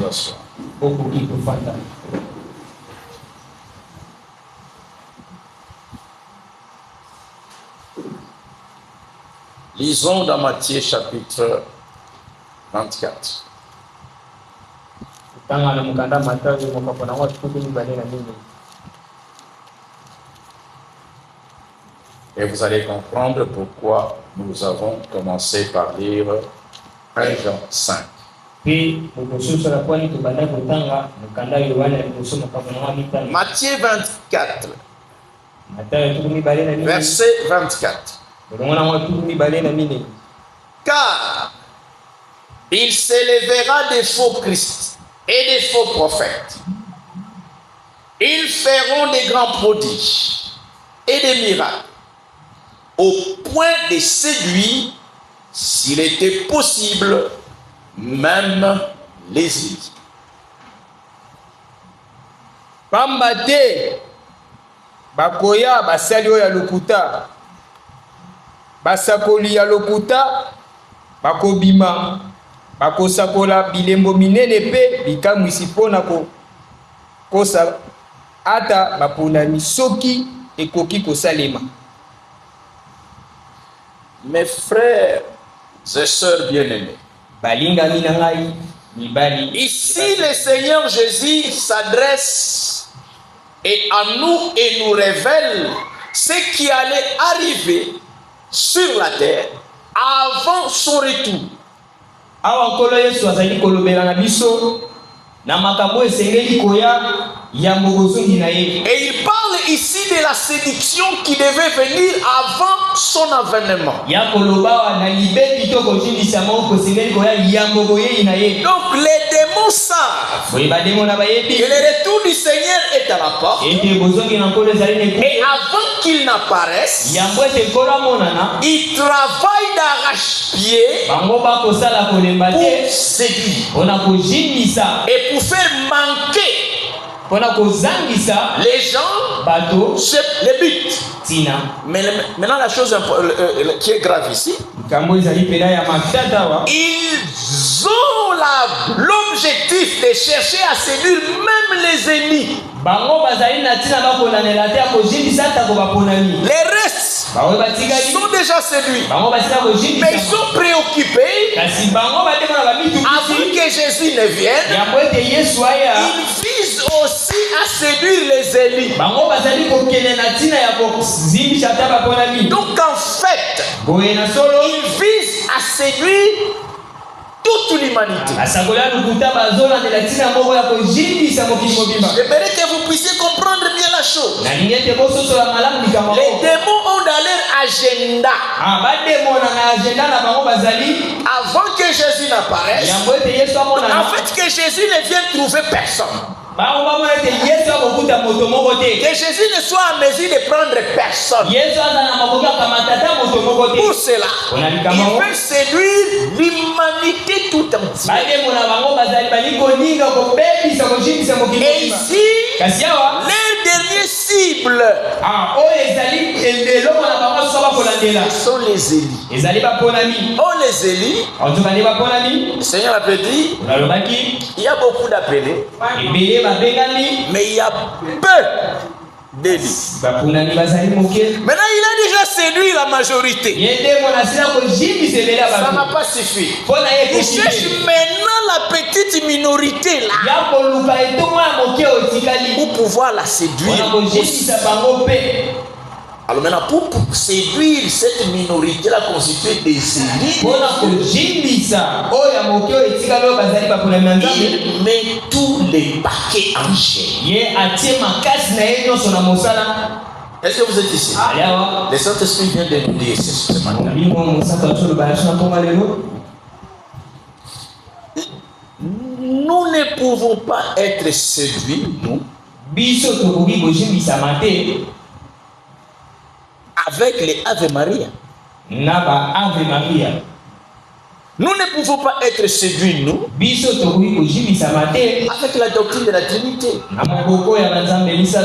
asseoir. Lisons dans Matthieu chapitre 24. Et vous allez comprendre pourquoi nous avons commencé par lire 1 Jean 5. Matthieu 24, verset 24. Car il s'élèvera des faux Christ et des faux prophètes. Ils feront des grands prodiges et des miracles, au point de séduire, s'il était possible, même les élites. Pambate bakoya basali oya lokuta basakoli ya lokuta bakobima bakosakola bilembo minene pe bikamwisi mpona kosa ata baponami soki ekoki kosalema. Mes frères et sœurs bien-aimés, ici le Seigneur Jésus s'adresse à nous et nous révèle ce qui allait arriver sur la terre avant son retour. Et il parle ici de la séduction qui devait venir avant son avènement. Donc les démons savent que le retour du Seigneur est à la porte. Et avant qu'il n'apparaisse, il travaille d'arrache-pied pour séduire et pour faire manquer les gens, c'est le but. Mais maintenant, la chose qui est grave ici, ils ont l'objectif de chercher à séduire même les ennemis. Les restes sont déjà séduits, mais ils sont préoccupés avant que Jésus ne vienne. Ils visent aussi à séduire les élites. Donc en fait, ils visent à séduire toute l'humanité. J'aimerais que vous puissiez comprendre bien la chose. Les démons ont dans leur agenda, avant que Jésus n'apparaisse, en fait que Jésus ne vienne trouver personne, que Jésus ne soit en mesure de prendre personne. Pour cela, il veut séduire l'humanité tout entière. Et ici, les dernières cibles sont les élites. Oh, les élites, le Seigneur a dit, il y a beaucoup d'appelés, mais il y a peu d'élites. Maintenant, il a déjà séduit la majorité. Ça n'a pas suffi. Il cherche maintenant la petite minorité là pour pouvoir la séduire. Alors maintenant, pour séduire cette minorité-là constituée des élites, il met tous les paquets en chaîne. Est-ce que vous êtes ici? Le Saint-Esprit vient de nous dire ce matin. Nous ne pouvons pas être séduits, nous, avec les Ave Maria. Nous ne pouvons pas être séduits, nous, avec la doctrine de la Trinité.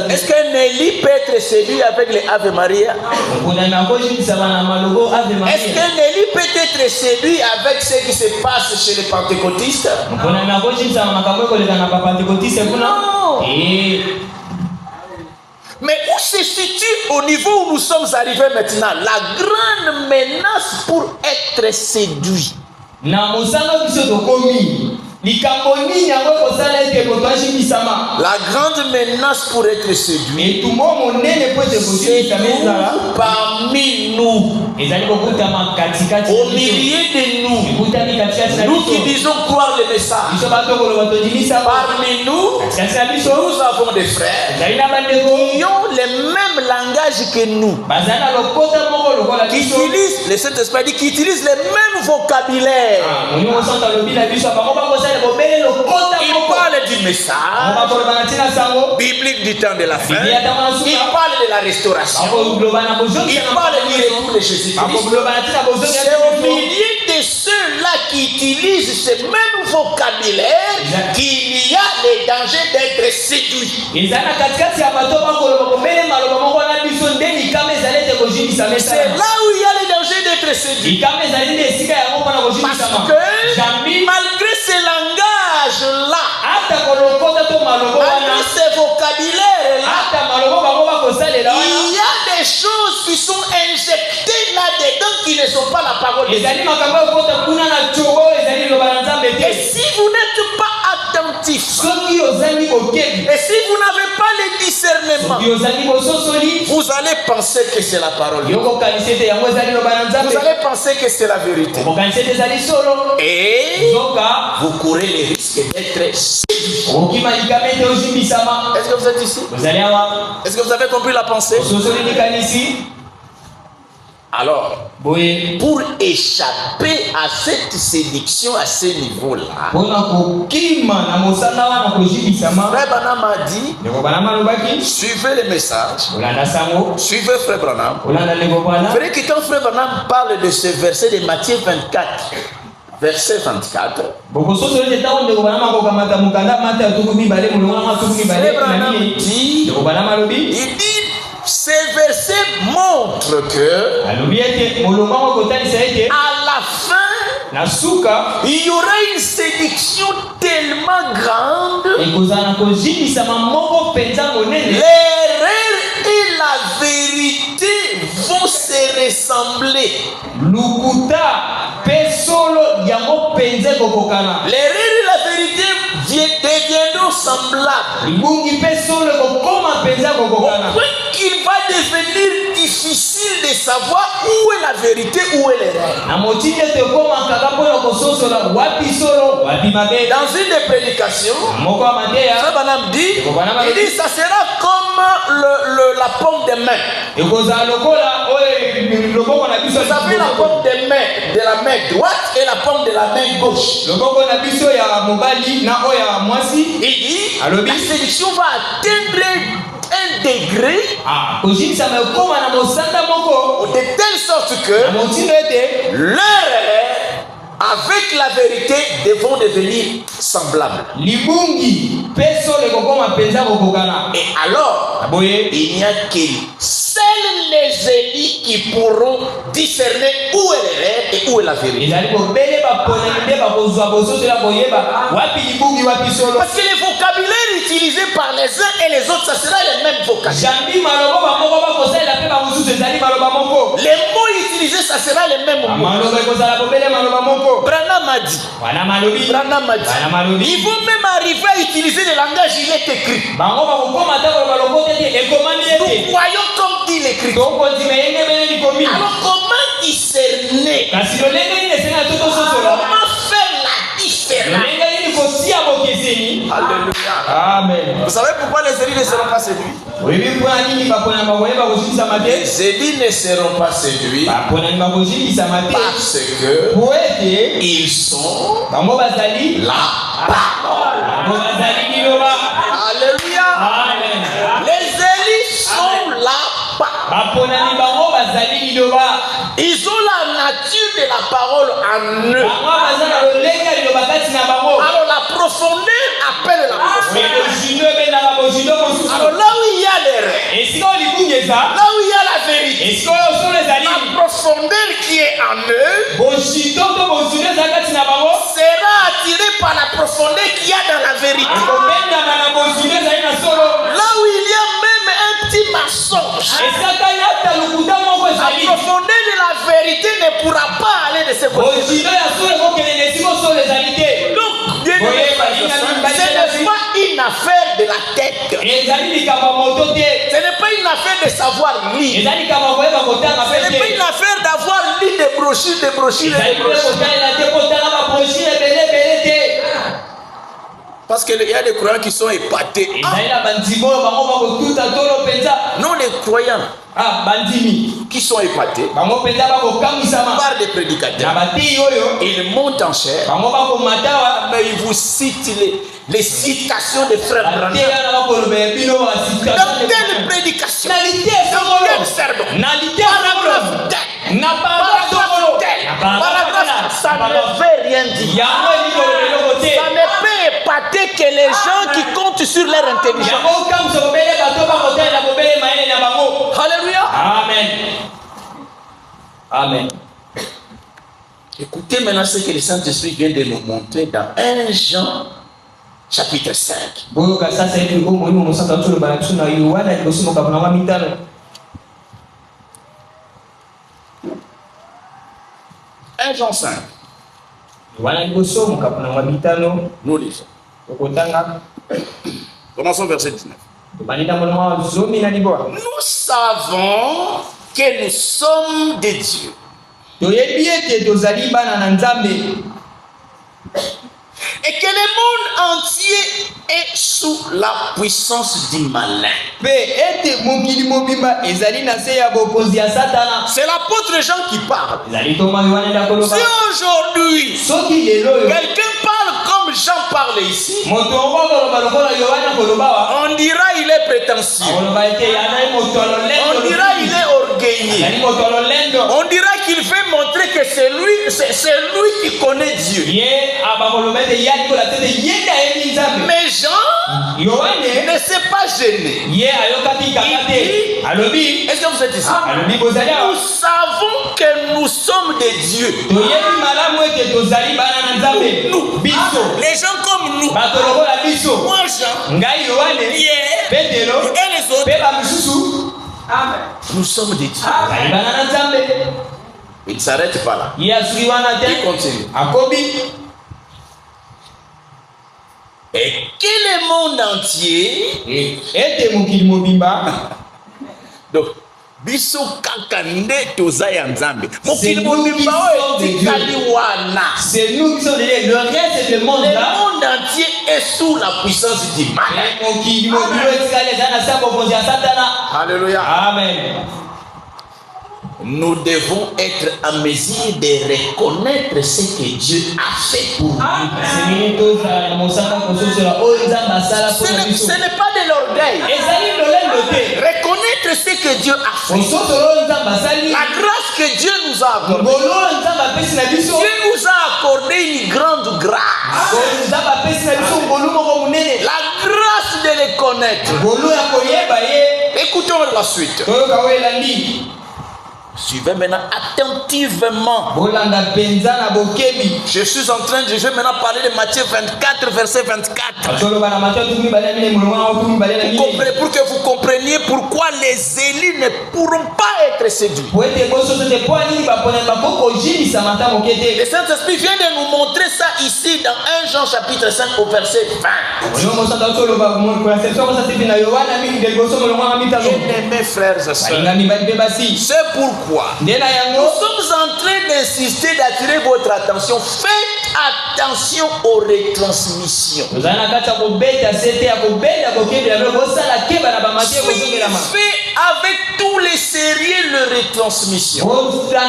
Est-ce qu'un Élie peut être séduit avec les Ave Maria? Est-ce qu'un Élie peut être séduit avec ce qui se passe chez les pentecôtistes? Non. Mais où se situe au niveau où nous sommes arrivés maintenant la grande menace pour être séduit? La grande menace pour être séduit, c'est parmi nous, au milieu de nous, nous qui disons croire le message. Parmi nous, nous avons des frères qui ont le même langage que nous, qui utilisent, le Saint-Esprit dit, qui utilisent le même vocabulaire. Il parle du message biblique du temps de la fin. Il parle de la restauration. Il parle du retour de Jésus-Christ. C'est au milieu de ceux-là qui utilisent ce même vocabulaire qu'il y a le danger d'être séduit. C'est là où il y a le danger d'être séduit. Parce que malgré ce langage-là, malgré ce vocabulaire-là, il y a des choses qui sont injectées là-dedans qui ne sont pas la parole de Dieu. Et si vous n'êtes pas attentif, et si vous n'avez pas le discernement, vous allez penser que c'est la parole de Dieu. Vous allez penser que c'est la vérité. Et vous courez le risque d'être séduit. Est-ce que vous êtes ici? Est-ce que vous avez compris la pensée? Alors, pour échapper à cette séduction à ce niveau-là, Frère Branham a dit, suivez le message, suivez Frère Branham. Vous verrez que quand Frère Branham parle de ce verset de Matthieu 24, verset 24, Frère Branham dit, il dit, ce verset montre que à la fin, il y aura une séduction tellement grande, l'erreur et la vérité vont se ressembler. L'erreur et la vérité deviendront semblables. Il va devenir difficile de savoir où est la vérité, où est l'erreur. Dans une des prédications, Frère Branham dit, ça sera comme la paume de main. Vous avez la paume de la main droite et la paume de la main gauche. Il dit, la séduction va atteindre un degré de telle sorte que leur avec la vérité devront devenir semblables. Et alors, il n'y a que seuls les élites qui pourront discerner où est l'erreur et où est la vérité. Parce que les vocabulaires utilisés par les uns et les autres, ça sera les mêmes vocabulaires. Les mots utilisés, ça sera les mêmes mots. Branham a dit, ils vont même arriver à utiliser le langage, il est écrit. Nous voyons comme dit l'écrit. Alors comment discerner? Comment faire la différence? Alléluia. Amen. Vous savez pourquoi les élites ne seront pas séduits? Les élites ne seront pas séduits parce que ils sont la parole. Alléluia. Amen. Les élites sont la parole. Ils ont la nature de la parole en eux. Alors la profondeur appelle la profondeur. Alors là où il y a l'erreur, là où il y a la vérité, la profondeur qui est en eux sera attirée par la profondeur qu'il y a dans la vérité. Là où il y a même un petit mensonge, la profondeur de la vérité ne pourra pas aller de ce côté. Donc, bien aimé, ce n'est pas une affaire de la tête. Ce n'est pas une affaire de savoir lire. Ce n'est pas une affaire d'avoir lu des brochures, des brochures. Parce qu'il y a des croyants qui sont épatés. Non, les croyants qui sont épatés par des prédicateurs. Ils montent en chair, mais ils vous citent les citations des frères Branham. Dans quelle prédication? Dans quel sermon? Paragraphe, ça ne veut rien dire. Ça ne peut épater que les gens qui comptent sur leur intelligence. Alléluia. Amen. Amen. Écoutez maintenant ce que le Saint-Esprit vient de nous montrer dans 1 Jean chapitre 5. 1 Jean 5. Nous lisons. Commençons verset 19. Nous savons que nous sommes des dieux. Et que le monde entier est sous la puissance du malin. C'est l'apôtre Jean qui parle. Si aujourd'hui quelqu'un parle comme Jean parle ici, on dira il est prétentieux. On dira il est orgueilleux. On dira qu'il fait montrer que c'est lui qui connaît Dieu. Mais Jean ne s'est pas gêné. Est-ce que vous êtes ici? Nous savons que nous sommes des dieux. Nous, les gens comme nous. Moi Jean, Pierre et les autres. Nous sommes des dieux. Il ne s'arrête pas là. Il continue. Et que le monde entier donc biso kaka nde toza ya Nzambe. C'est nous qui sommes des dieux. C'est nous qui sommes des dieux. Le reste de le monde là, le monde entier est sous la puissance du mal. Alléluia. Amen. Nous devons être en mesure de reconnaître ce que Dieu a fait pour nous. Ce n'est pas de l'orgueil. Reconnaître ce que Dieu a fait. La grâce que Dieu nous a accordée. Dieu nous a accordé une grande grâce. La grâce de le connaître. Écoutons la suite. Suivez maintenant attentivement. Je suis en train de maintenant parler de Matthieu 24, verset 24. Pour que vous compreniez pourquoi les élus ne pourront pas être séduits. Le Saint-Esprit vient de nous montrer ça ici dans 1 Jean chapitre 5 au verset 20. Mes frères et sœurs, c'est pourquoi nous sommes en train d'insister, d'attirer votre attention. Faites attention aux retransmissions. Faites avec tous les sérieux le retransmission. Là,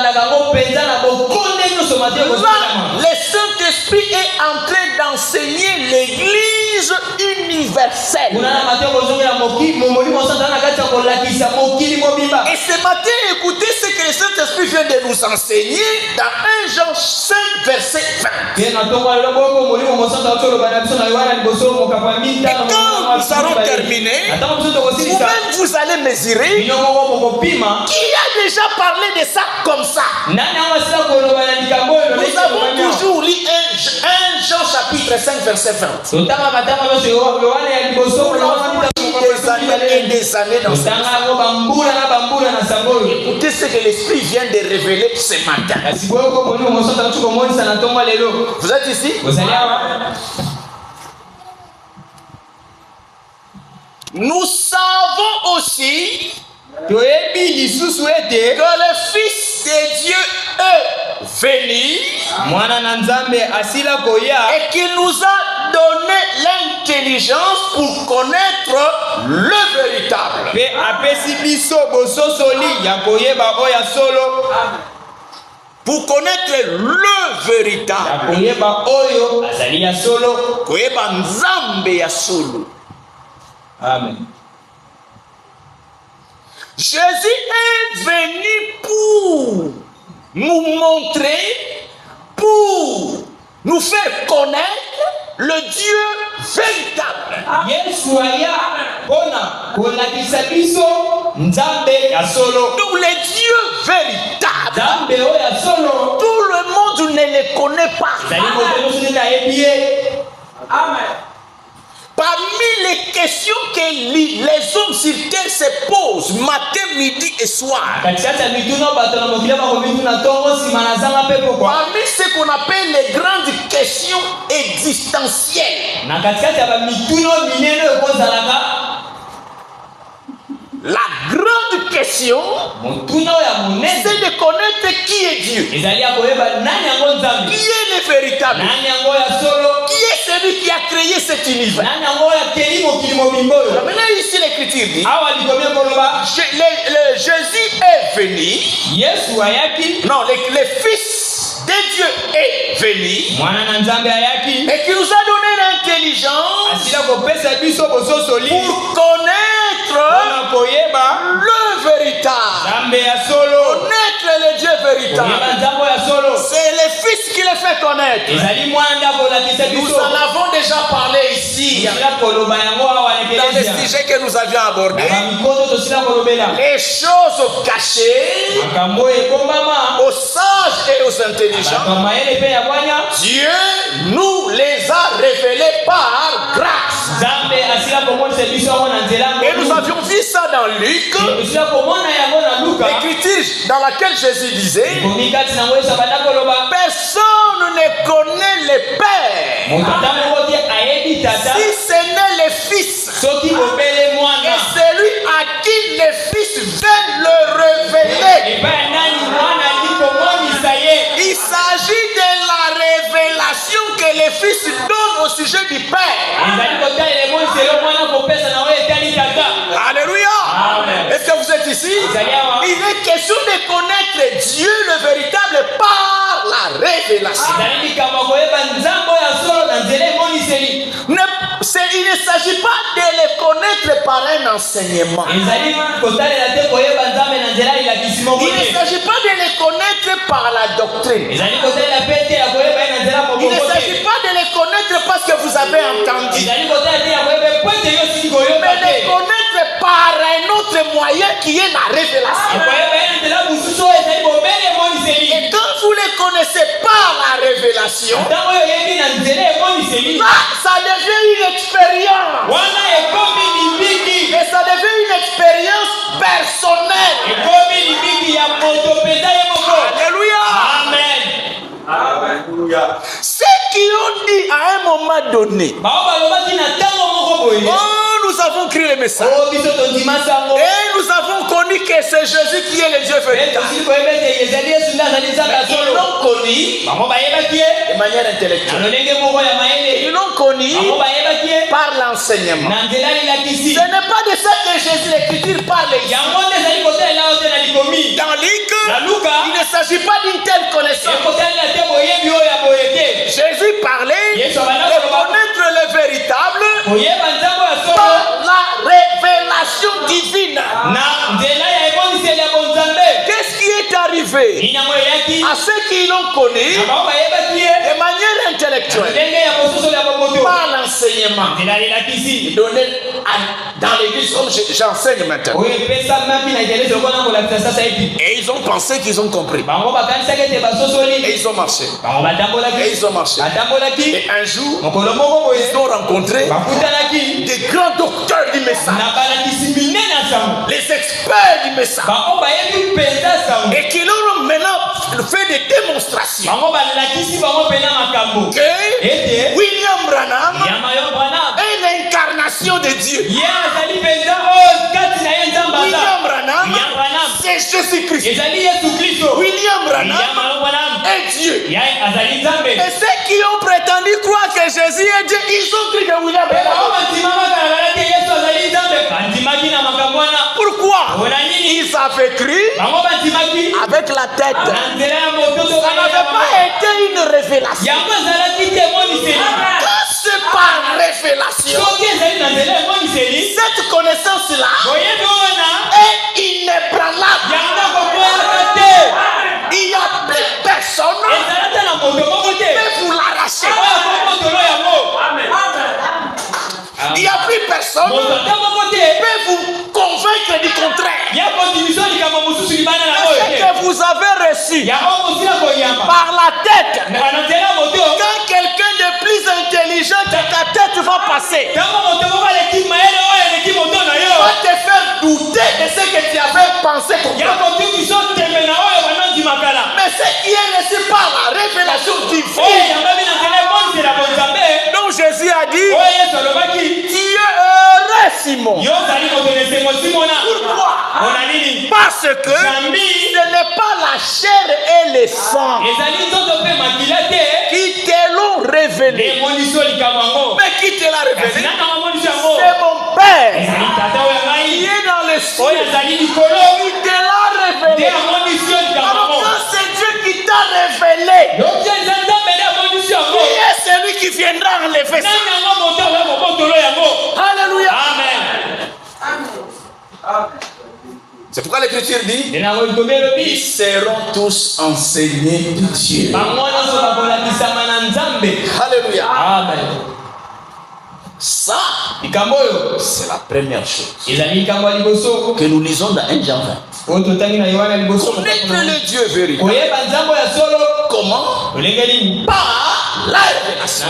le Saint-Esprit est en train d'enseigner l'Église universel. Et ce matin, écoutez ce que le Saint-Esprit vient de nous enseigner dans 1 Jean 5, verset 20. Et quand nous allons terminer, vous-même vous allez mesurer qui a déjà parlé de ça comme ça. Nous avons toujours lu 1 Jean chapitre 5, verset 20. Des années et des années dans ce. Écoutez ce que l'Esprit vient de révéler ce matin. Vous êtes ici? Nous savons aussi que le Fils de Dieu est venu et qu'il nous a donné l'intelligence pour connaître le véritable. Pour connaître le véritable. Amen. Jésus est venu pour nous montrer, pour nous faire connaître le Dieu véritable. Donc le Dieu véritable, tout le monde ne le connaît pas. Amen. Parmi les questions que les hommes sur terre se posent matin, midi et soir, parmi ce qu'on appelle les grandes questions existentielles, la grande question, c'est de connaître qui est Dieu, qui est le véritable, qui est celui qui a créé cet univers. Maintenant ici l'écriture dit, Jésus est venu, non, le Fils de Dieu est venu et qui nous a donné l'intelligence pour connaître le véritable, connaître le Dieu véritable. C'est le Fils qui le fait connaître. Nous en avons déjà parlé ici dans les sujets que nous avions abordés. Les choses cachées aux sages et aux intelligents, Dieu nous les a révélées par grâce. Et nous avions vu ça dans Luc, l'écriture dans laquelle Jésus disait, personne ne connaît le Père si ce n'est le Fils, et celui à qui le Fils veut le révéler. Il s'agit de la révélation que le Fils donne au sujet du Père. Alléluia. Est-ce que vous êtes ici? Il est question de connaître Dieu le véritable par la révélation. Il ne s'agit pas de le connaître par un enseignement. Il ne s'agit pas de le connaître par la doctrine. Il ne s'agit pas de le connaître parce que vous avez entendu. Mais de connaître par un autre moyen qui est la révélation. Et quand vous ne connaissez pas la révélation, ça devient une expérience. Et ça devient une expérience personnelle. Alléluia. Amen. Ceux qui ont dit à un moment donné, nous avons crié le message. Et nous avons connu que c'est Jésus qui est le Dieu véritable. Ils l'ont connu de manière intellectuelle. Ils l'ont connu par l'enseignement. Ce n'est pas de ça que Jésus l'écriture parle ici. Dans Luc, il ne s'agit pas d'une telle connaissance. Jésus parlait de connaître le véritable divine. Qu'est-ce qui est arrivé à ceux qui l'ont connu de manière intellectuelle, par l'enseignement donné dans l'église comme j'enseigne maintenant. Et ils ont pensé qu'ils ont compris. Et ils ont marché. Et ils ont marché. Et un jour, ils ont rencontré des grands docteurs du message, les experts du message, et qui leur ont maintenant fait des démonstrations que William Branham est l'incarnation de Dieu. William Branham, c'est Jésus-Christ. William Branham est Dieu. Et ceux qui ont prétendu croire que Jésus est Dieu, ils ont cru que William Branham est Dieu. Pourquoi? Ils avaient cru avec la tête. Ça n'avait pas été une révélation. Quand c'est par révélation, cette connaissance-là est inébranlable. Il n'y a plus personne qui peut vous l'arracher. Il n'y a plus personne qui peut vous convaincre du contraire. Ce que vous avez reçu par la tête, quand quelqu'un de plus intelligent que ta tête va passer, va te faire douter de ce que tu avais pensé. Mais ce qui est reçu par la révélation divine, donc Jésus a dit, tu es heureux Simon. Pourquoi? Parce que ce n'est pas la chair et le sang qui te l'ont révélé. Mais qui te l'a révélé? C'est mon Père qui est dans le ciel qui te l'a révélé. Alors quand c'est Dieu qui t'a révélé, qui est celui qui viendra enlever ça? Alléluia. Amen. C'est pourquoi l'Écriture dit, ils seront tous enseignés de Dieu. Alléluia. Amen. Ça, c'est la première chose que nous lisons dans 1 Jean 20. Connaître le Dieu véritable. Comment? Par la révélation.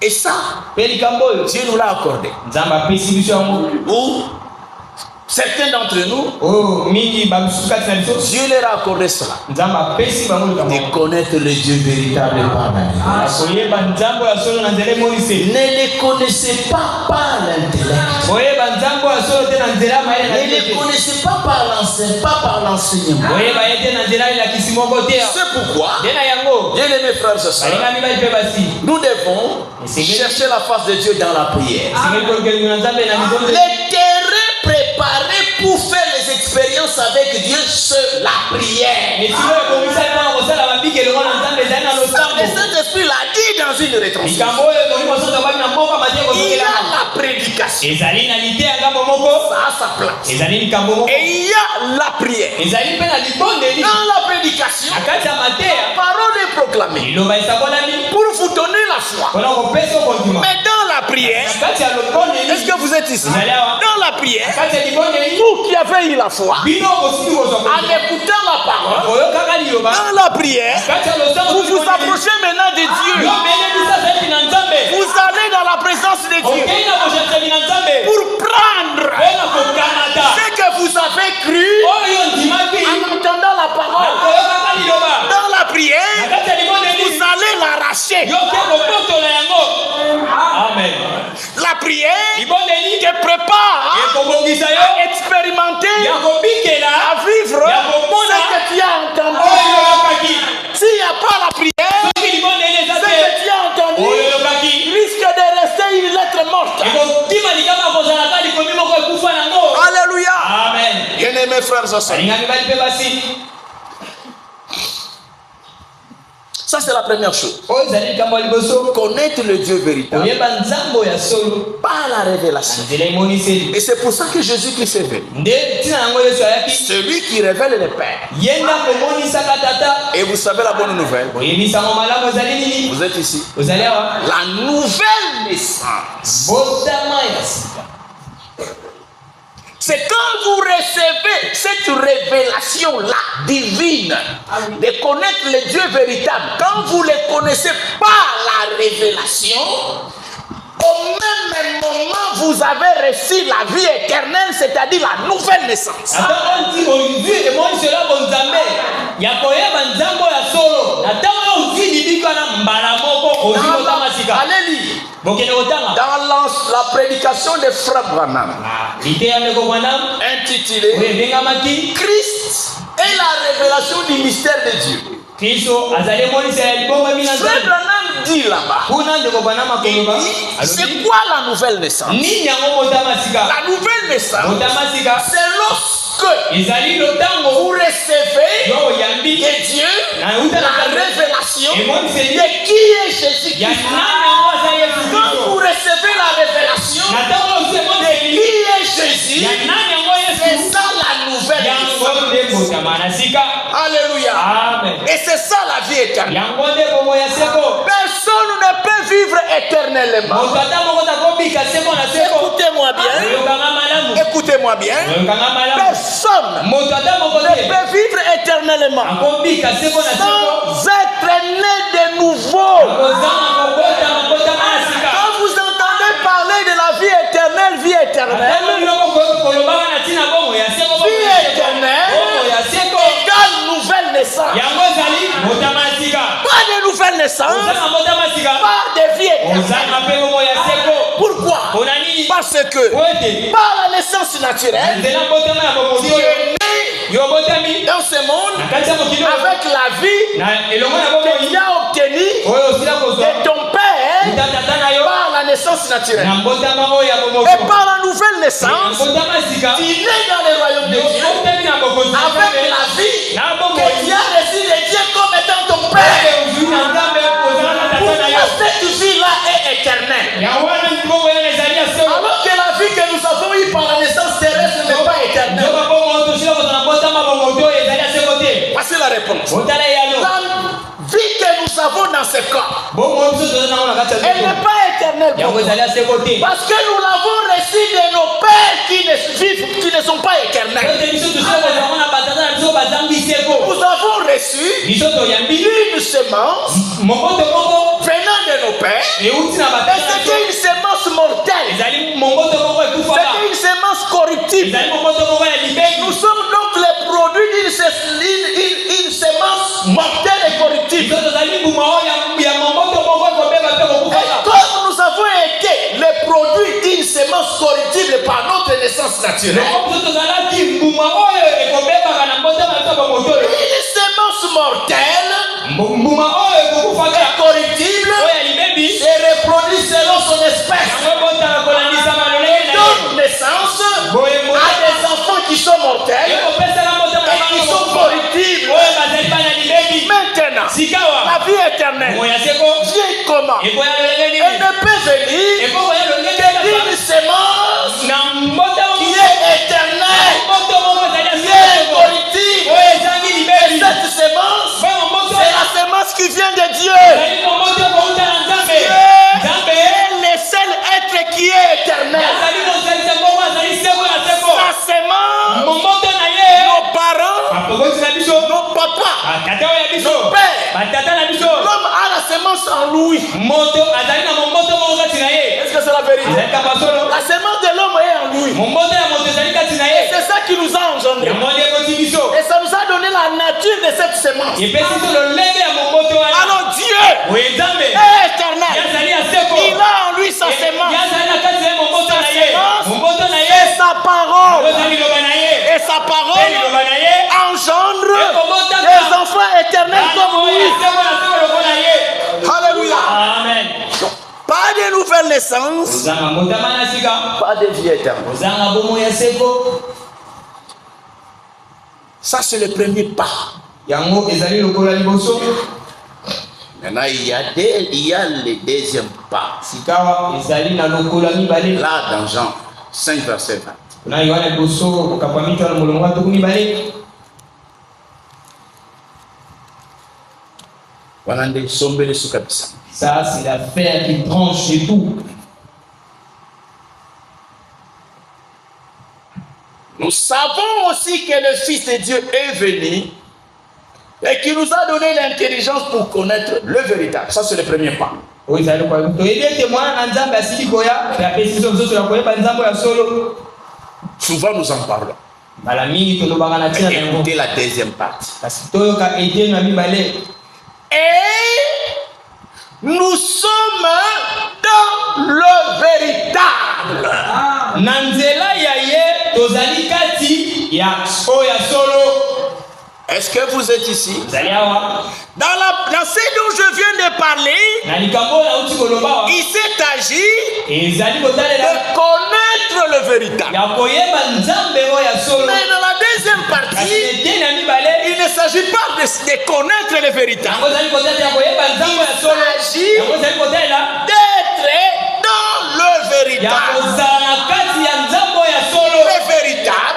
Et ça, Dieu nous l'a accordé. Ou certains d'entre nous, Dieu leur a accordé cela, de connaître le Dieu véritable par la révélation. Ne les connaissez pas par l'intellect. Ne les connaissez pas par l'enseignement. C'est pourquoi, bien aimés frères et sœurs, nous devons chercher la face de Dieu dans la prière. Les terrains préparés pour faire les expériences avec Dieu, c'est la prière. Le Saint-Esprit l'a dit dans une retransmission. Il y a la prédication. Ça a sa place. Et il y a la prière. Dans la prédication, la parole est proclamée pour vous donner la foi. Mais dans la prière, est-ce que vous êtes ici? Dans la prière, vous qui avez eu la foi, en écoutant la parole, dans la prière, vous vous approchez maintenant de Dieu. Vous allez dans la présence de Dieu pour prendre ce que vous avez cru en entendant la parole. Dans la prière, vous allez l'arracher. Amen. La prière te prépare à expérimenter, à vivre ce que tu as entendu. S'il n'y a pas la prière, ce que tu as entendu risque de rester une lettre morte. Alléluia. Amen. Bien-aimés frères et sœurs, Ça, c'est la première chose. Connaître le Dieu véritable par la révélation. Et c'est pour ça que Jésus-Christ est venu. Celui qui révèle le Père. Et vous savez la bonne nouvelle. Vous êtes ici. La nouvelle naissance. C'est quand vous recevez cette révélation-là, divine, de connaître le Dieu véritable, quand vous ne le connaissez pas la révélation, au même moment, vous avez reçu la vie éternelle, c'est-à-dire la nouvelle naissance. Allez lire. Dans la prédication de Frère Branham, intitulée Christ et la révélation du mystère de Dieu. Frère Branham dit là-bas, c'est quoi la nouvelle naissance? La nouvelle naissance, c'est lorsque vous recevez de Dieu la révélation de qui est Jésus-Christ. Quand vous recevez la révélation de qui est Jésus, c'est ça la nouvelle naissance. Alléluia. Amen. Et c'est ça la vie éternelle. Personne ne peut vivre éternellement. Écoutez-moi bien. Écoutez-moi bien. Personne ne peut vivre éternellement sans être né de nouveau. Quand vous entendez parler de la vie éternelle, vie éternelle égale nouvelle naissance. Pas de nouvelle naissance, pas de vie éternelle. Pourquoi? Parce que par la naissance naturelle, tu es né dans ce monde avec la vie que tu as obtenue de ton père par la naissance naturelle. Et par la nouvelle naissance, tu es né dans le royaume de Dieu avec la vie que tu as reçue de Dieu comme étant ton père. Pourquoi cette vie-là est éternelle? Alors que la vie que nous avons eue par la naissance terrestre n'est pas éternelle. Voici la réponse. La vie que nous avons dans ce corps, elle n'est pas éternelle. Parce que nous l'avons reçu de nos pères qui ne sont pas éternels. Nous avons reçu une semence venant de nos pères. Et c'était une semence mortelle. C'était une semence corruptible. Nous sommes donc les produits d'une semence mortelle et corruptible. Et comme nous avons été les produits d'une semence corruptible par notre naissance naturelle, une semence mortelle et corruptible se reproduit selon son espèce. Elle donne naissance à des enfants qui sont mortels et qui sont corruptibles. Maintenant, la vie éternelle vient comment? Elle ne peut venir que d'une semence qui est éternelle, qui est incorruptible. Et cette semence, c'est la semence qui vient de Dieu. Dieu est le seul être qui est éternel. Sa semence, nos parents, nos papas, nos pères, l'homme a la semence en lui. Est-ce que c'est la vérité? La semence de l'homme est en lui. Et c'est ça qui nous a engendrés. Et ça nous a donné la nature de cette semence. Alors Dieu est éternel. Il a en lui sa semence. Sa semence est sa parole. Et sa parole engendre les enfants éternels comme lui. Alléluia. Amen. Pas de nouvelle naissance, pas de vie éternelle. Ça, c'est le premier pas. Maintenant, il y a le deuxième pas. Là, dans Jean 5, verset 20. Ça, c'est l'affaire qui tranche de tout. Nous savons aussi que le Fils de Dieu est venu et qui nous a donné l'intelligence pour connaître le véritable. Ça, c'est le premier pas. Souvent, nous en parlons. Écoutez la deuxième partie. Et nous sommes dans le véritable. Est-ce que vous êtes ici? Dans ce dont je viens de parler, il s'est agi de connaître le véritable. Mais dans la deuxième partie, il ne s'agit pas de connaître le véritable. Il s'agit d'être dans le véritable. Le véritable.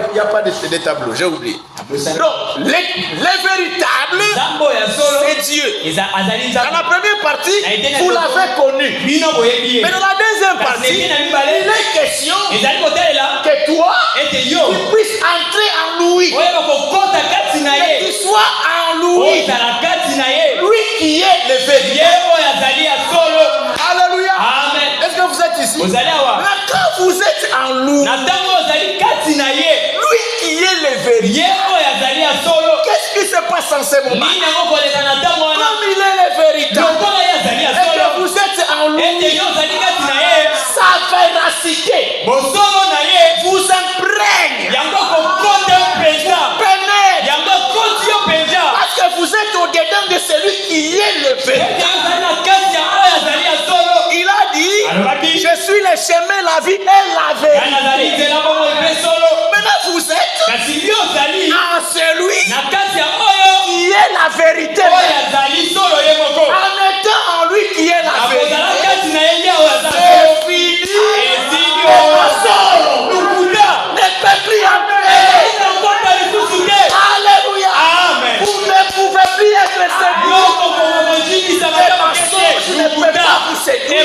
Il n'y a pas de tableau, j'ai oublié. Donc, le véritable, c'est Dieu. Dans la première partie, vous l'avez connu. Mais dans la deuxième partie, il est question que toi, tu puisses entrer en lui. Que tu sois en lui. Lui qui est le véritable. Alléluia. Amen. Est-ce que vous êtes ici? Quand vous êtes en nous, lui qui est le véritable, qu'est-ce qui se passe en ce moment? Comme il est le véritable, et que vous êtes en lui, sa véracité vous imprègne, parce que vous êtes au-dedans de celui qui est le véritable. Il a dit, je suis le chemin, la vie et la vérité. Maintenant vous êtes en celui qui est la vérité. En étant en lui qui est la vérité, c'est fini. Le ne peut plus entrer. Alléluia. Vous ne pouvez plus être séduit. Les mensonges ne peuvent pas vous séduire.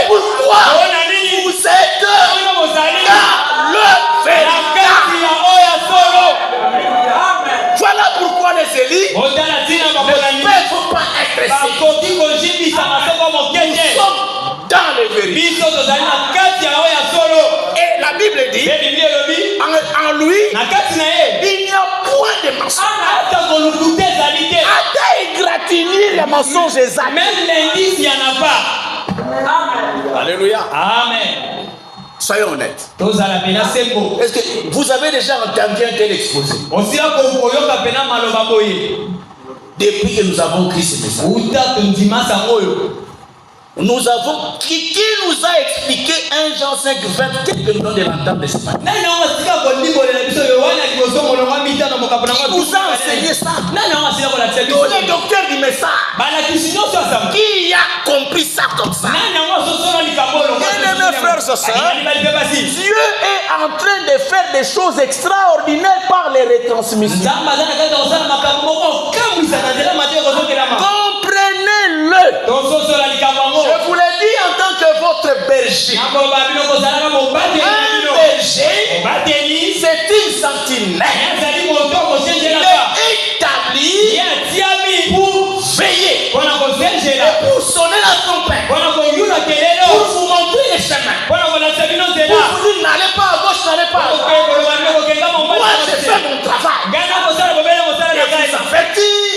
Pourquoi? Vous êtes dans le véritable. Voilà pourquoi les élites ne peuvent pas être séduits. Nous sommes dans le véritable. Et la Bible dit, en lui, il n'y a point de mensonge. Attends égratigner les mensonges exacts. Même l'indice, il n'y en a pas. Alléluia. Amen. Soyons honnêtes. Est-ce que vous avez déjà entendu un tel exposé? Depuis que nous avons écrit ce message, nous avons qui nous a expliqué 1 Jean 5, 20, quelques nous de l'entendre de ce matin. Qui nous a enseigné ça? Tous les docteurs du message. Qui a compris ça comme ça? Bien-aimés frères et sœurs, Dieu est en train de faire des choses extraordinaires par les retransmissions. Comprenez-le. Je vous l'ai dit en tant que votre berger. Un berger, c'est une sentinelle. Il est établi pour veiller, pour sonner la trompette, pour vous montrer les chemins, pour vous dire n'allez pas à gauche, n'allez pas à droite. Moi je fais mon travail.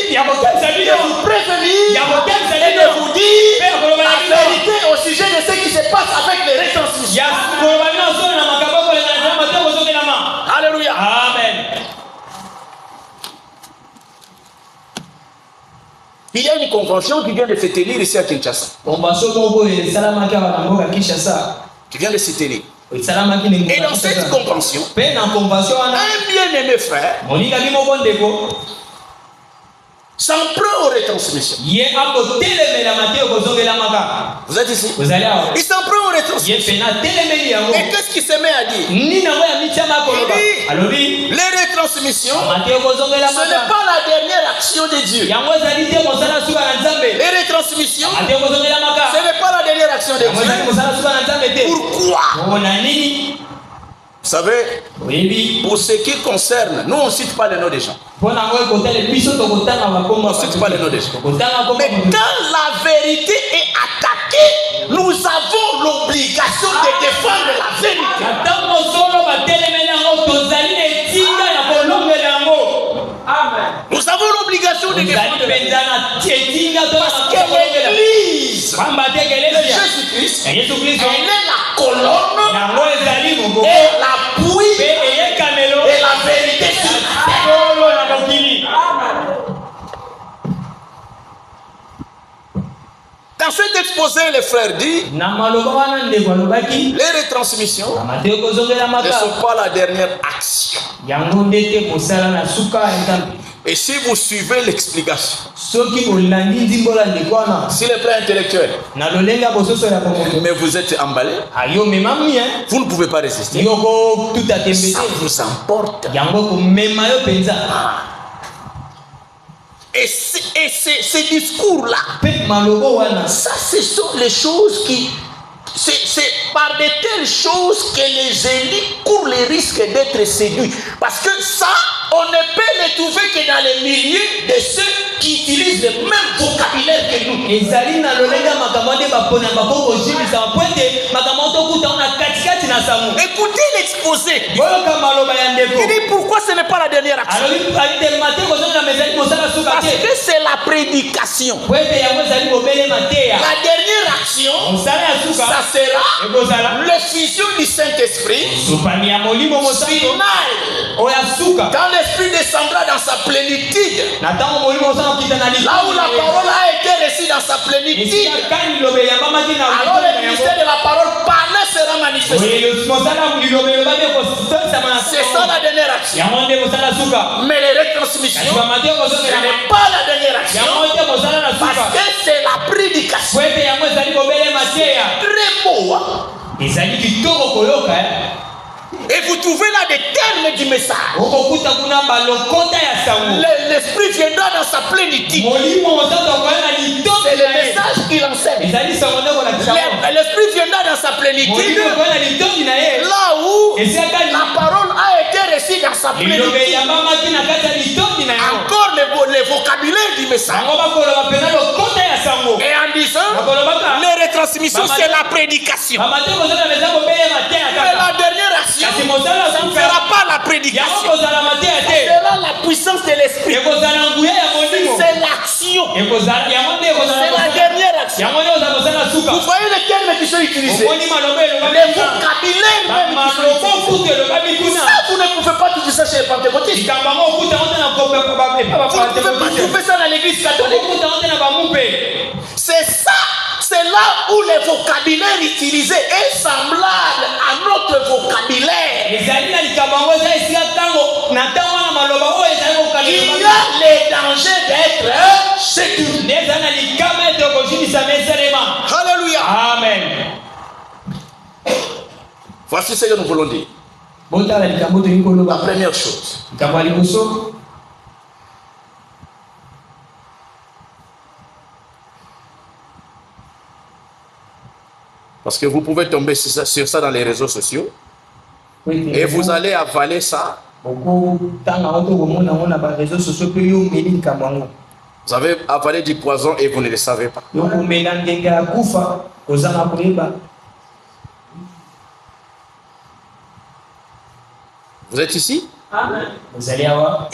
Je vous avertis, de vous prévenir et de vous dire la vérité au sujet de ce qui se passe avec les retransmissions. Alléluia. Amen. Il y a une convention qui vient de se tenir ici à Kinshasa. Qui vient de se tenir. Et dans cette convention, un bien-aimé frère s'en prend aux retransmissions. Vous êtes ici? Il s'en prend aux retransmissions. Et qu'est-ce qu'il se met à dire? Il dit, les retransmissions, ce n'est pas la dernière action de Dieu. Les retransmissions, ce n'est pas la dernière action de Dieu. Pourquoi? Vous savez, pour ce qui concerne, nous on ne cite pas le nom des gens. On ne cite pas le nom des gens. Mais quand la vérité est attaquée, nous avons l'obligation de défendre la vérité. Nous avons l'obligation de défendre la vérité. Parce que l'Église de Jésus-Christ, elle est la colonne et l'appui et la vérité sur la terre. Dans cet exposé, les frères disent, les retransmissions ne sont pas la dernière action. Et si vous suivez l'explication, sur le plan intellectuel, mais vous êtes emballé, vous ne pouvez pas résister. Ça vous emporte. Et ces discours-là, ça, ce sont les choses qui... C'est par de telles choses que les élites courent les risques d'être séduits. Parce que ça, on ne peut le trouver que dans les milieux de ceux qui utilisent le même vocabulaire que nous. Écoutez l'exposé. Il dit pourquoi ce n'est pas la dernière action. Parce que c'est la prédication. La dernière action, ça sera l'effusion du Saint-Esprit final. Quand l'Esprit descendra dans sa plénitude, là où la parole a été reçue dans sa plénitude, alors le ministère de la parole parlé sera manifesté. C'est ça la dernière action. Mais les retransmissions, ce n'est pas la dernière action, parce que c'est la prédication. Très beau, hein? Et vous trouvez là des termes du message. L'Esprit viendra dans sa plénitude. C'est le message qu'il enseigne. L'Esprit viendra dans sa plénitude. Là où la parole a été reçue dans sa plénitude. Encore le vocabulaire du message. Et en disant, les retransmissions, c'est la prédication. Mais la dernière action, ça ne sera pas la prédication. Ça sera la puissance de l'Esprit. C'est l'action. C'est la dernière action. Vous voyez les termes qui sont utilisés. Les vocabulaires même qui sont utilisés. Ça, vous ne pouvez pas trouver ça chez les pentecôtistes. Vous ne pouvez pas trouver ça dans l'église catholique. C'est ça. C'est là où le vocabulaire utilisé est semblable à notre vocabulaire. Il y a les dangers d'être séduit. Alléluia. Amen. Voici ce que nous voulons dire. La première chose. Parce que vous pouvez tomber sur ça dans les réseaux sociaux. Et vous allez avaler ça. Vous avez avalé du poison et vous ne le savez pas. Vous êtes ici? Vous allez avoir.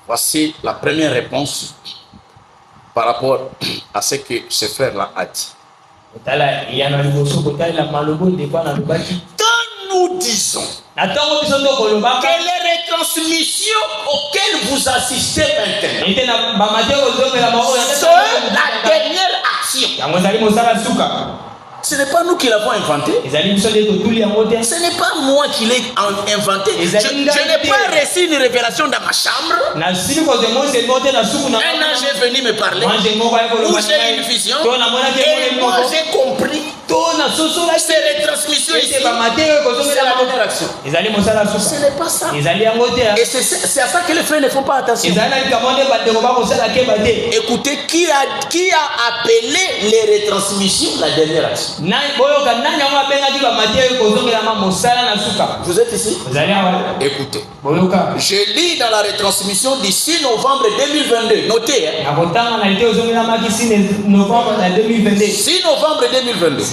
Voici la première réponse par rapport à ce que ce frère-là a dit. Quand nous disons que les retransmissions auxquelles vous assistez maintenant sont la dernière action, Ce n'est pas nous qui l'avons inventé. Ce n'est pas moi qui l'ai inventé. Je n'ai pas reçu une révélation dans ma chambre. Un ange est venu me parler. Où j'ai une vision. Et moi j'ai compris. Ces retransmissions ici, c'est la dernière action. Ce n'est pas ça. Et c'est à ça que les frères ne font pas attention. Écoutez, qui a appelé les retransmissions la dernière action? Vous êtes ici? Écoutez, je lis dans la retransmission du 6 novembre 2022. Notez. 6 novembre 2022.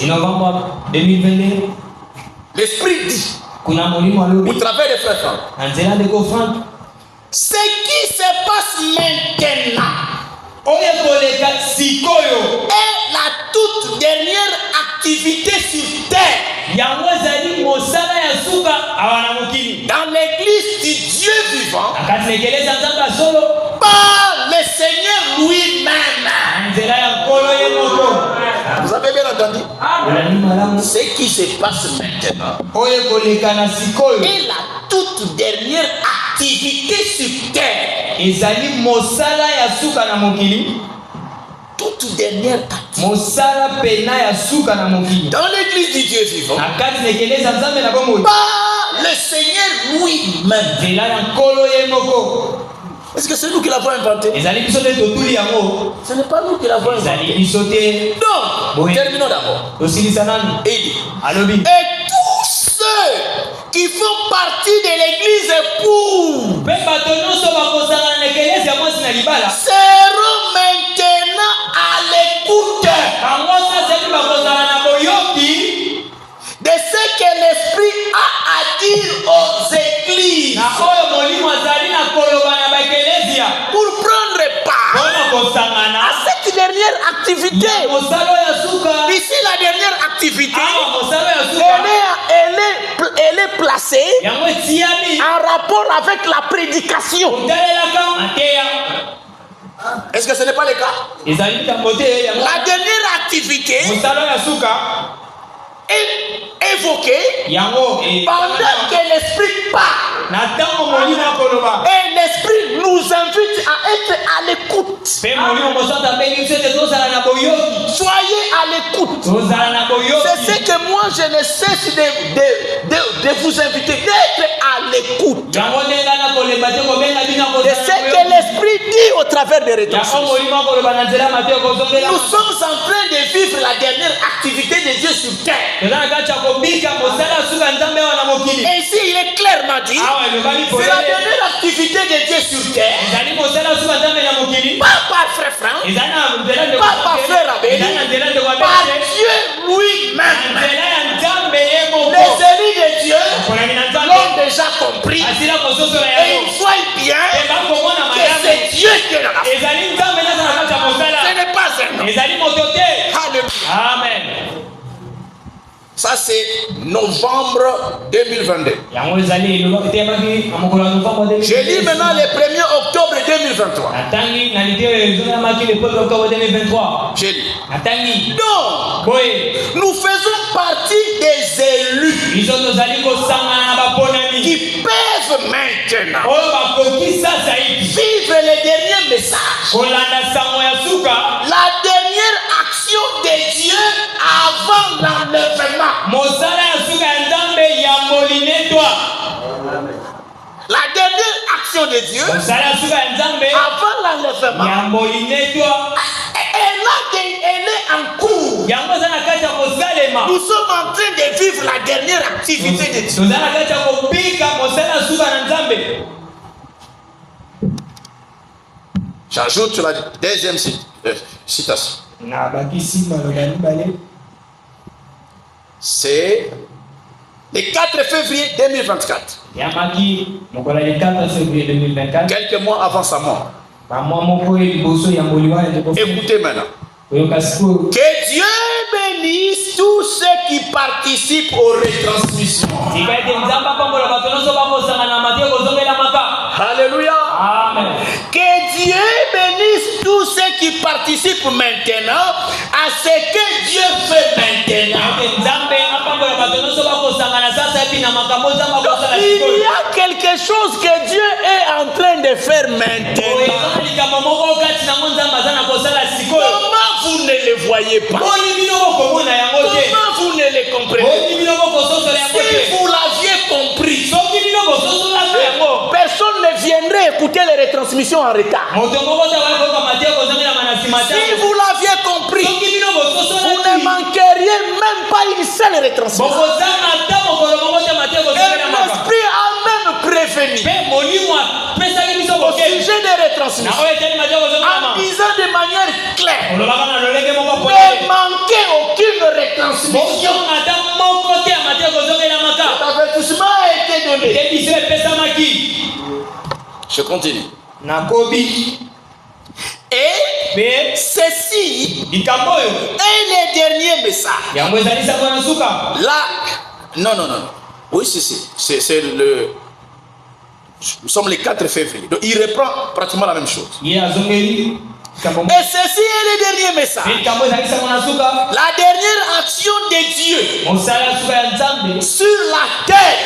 L'Esprit dit, au travers des frères Franck, ce qui se passe maintenant est la toute dernière activité sur terre dans l'église du Dieu vivant par le Seigneur lui-même. Vous avez bien entendu? Ce qui se passe maintenant est la toute dernière activité sur terre. Toute dernière activité dans l'église du Dieu vivant par le Seigneur lui-même. Est-ce que c'est nous qui l'avons inventé? Ce n'est pas nous qui l'avons inventé. Donc, terminons d'abord. Et tous ceux qui font partie de l'église pour seront maintenant à l'écoute de ce que l'Esprit a à dire aux églises pour prendre part à cette dernière activité. Ici, la dernière activité, elle est placée en rapport avec la prédication. Est-ce que ce n'est pas le cas? La dernière activité est évoquée pendant que l'Esprit parle. Et l'Esprit nous invite à être à l'écoute. Soyez à l'écoute. C'est ce que moi je ne cesse de vous inviter, d'être à l'écoute de ce que l'Esprit dit au travers des retransmissions. Nous sommes en train de vivre la dernière activité de Dieu sur terre. Et ici il est clairement dit, c'est la dernière activité de Dieu sur terre. Pas par frère Franck, pas par frère Abel, par Dieu lui-même. Les élus de Dieu l'ont déjà compris. Et ils voient bien que c'est Dieu qui est dans la foi. Ce n'est pas un homme. Alléluia. Amen. Ça c'est novembre 2022. Je lis maintenant le 1er octobre 2023. Je lis. Donc, nous faisons partie des élus qui peuvent maintenant vivre le dernier message, la dernière action de Dieu avant l'enlèvement. La dernière action de Dieu avant l'enlèvement, elle est en cours. Nous sommes en train de vivre la dernière activité de Dieu. J'ajoute sur la deuxième citation. C'est le 4 février 2024. Quelques mois avant sa mort. Écoutez maintenant. Que Dieu bénisse tous ceux qui participent aux retransmissions. Alléluia. Amen. Que Dieu bénisse tous ceux qui participent maintenant à ce que Dieu fait maintenant. Il y a quelque chose que Dieu est en train de faire maintenant. Comment vous ne le voyez pas? Comment vous ne le comprenez pas? Si vous l'aviez compris, personne ne viendrait écouter les retransmissions en retard. Si vous l'aviez compris, vous ne manqueriez même pas une seule retransmission. Et l'esprit a même prévenu au sujet des retransmissions en disant de manière claire: ne manquez aucune retransmission. L'avertissement a été donné. Je continue. Et ceci est le dernier message. Là, non. Oui, c'est le. Nous sommes le 4 février. Donc il reprend pratiquement la même chose. Et ceci est le dernier message. La dernière action de Dieu sur la terre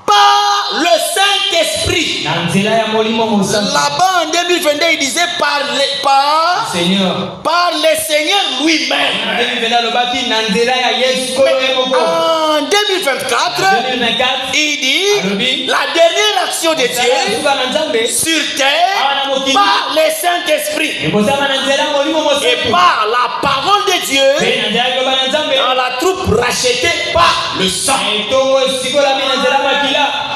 par le Saint-Esprit. Là-bas en 2022, il disait par le Seigneur lui-même. En 2024, il dit la dernière action de Dieu sur terre par le Saint-Esprit et par la parole de Dieu dans la troupe rachetée par le sang.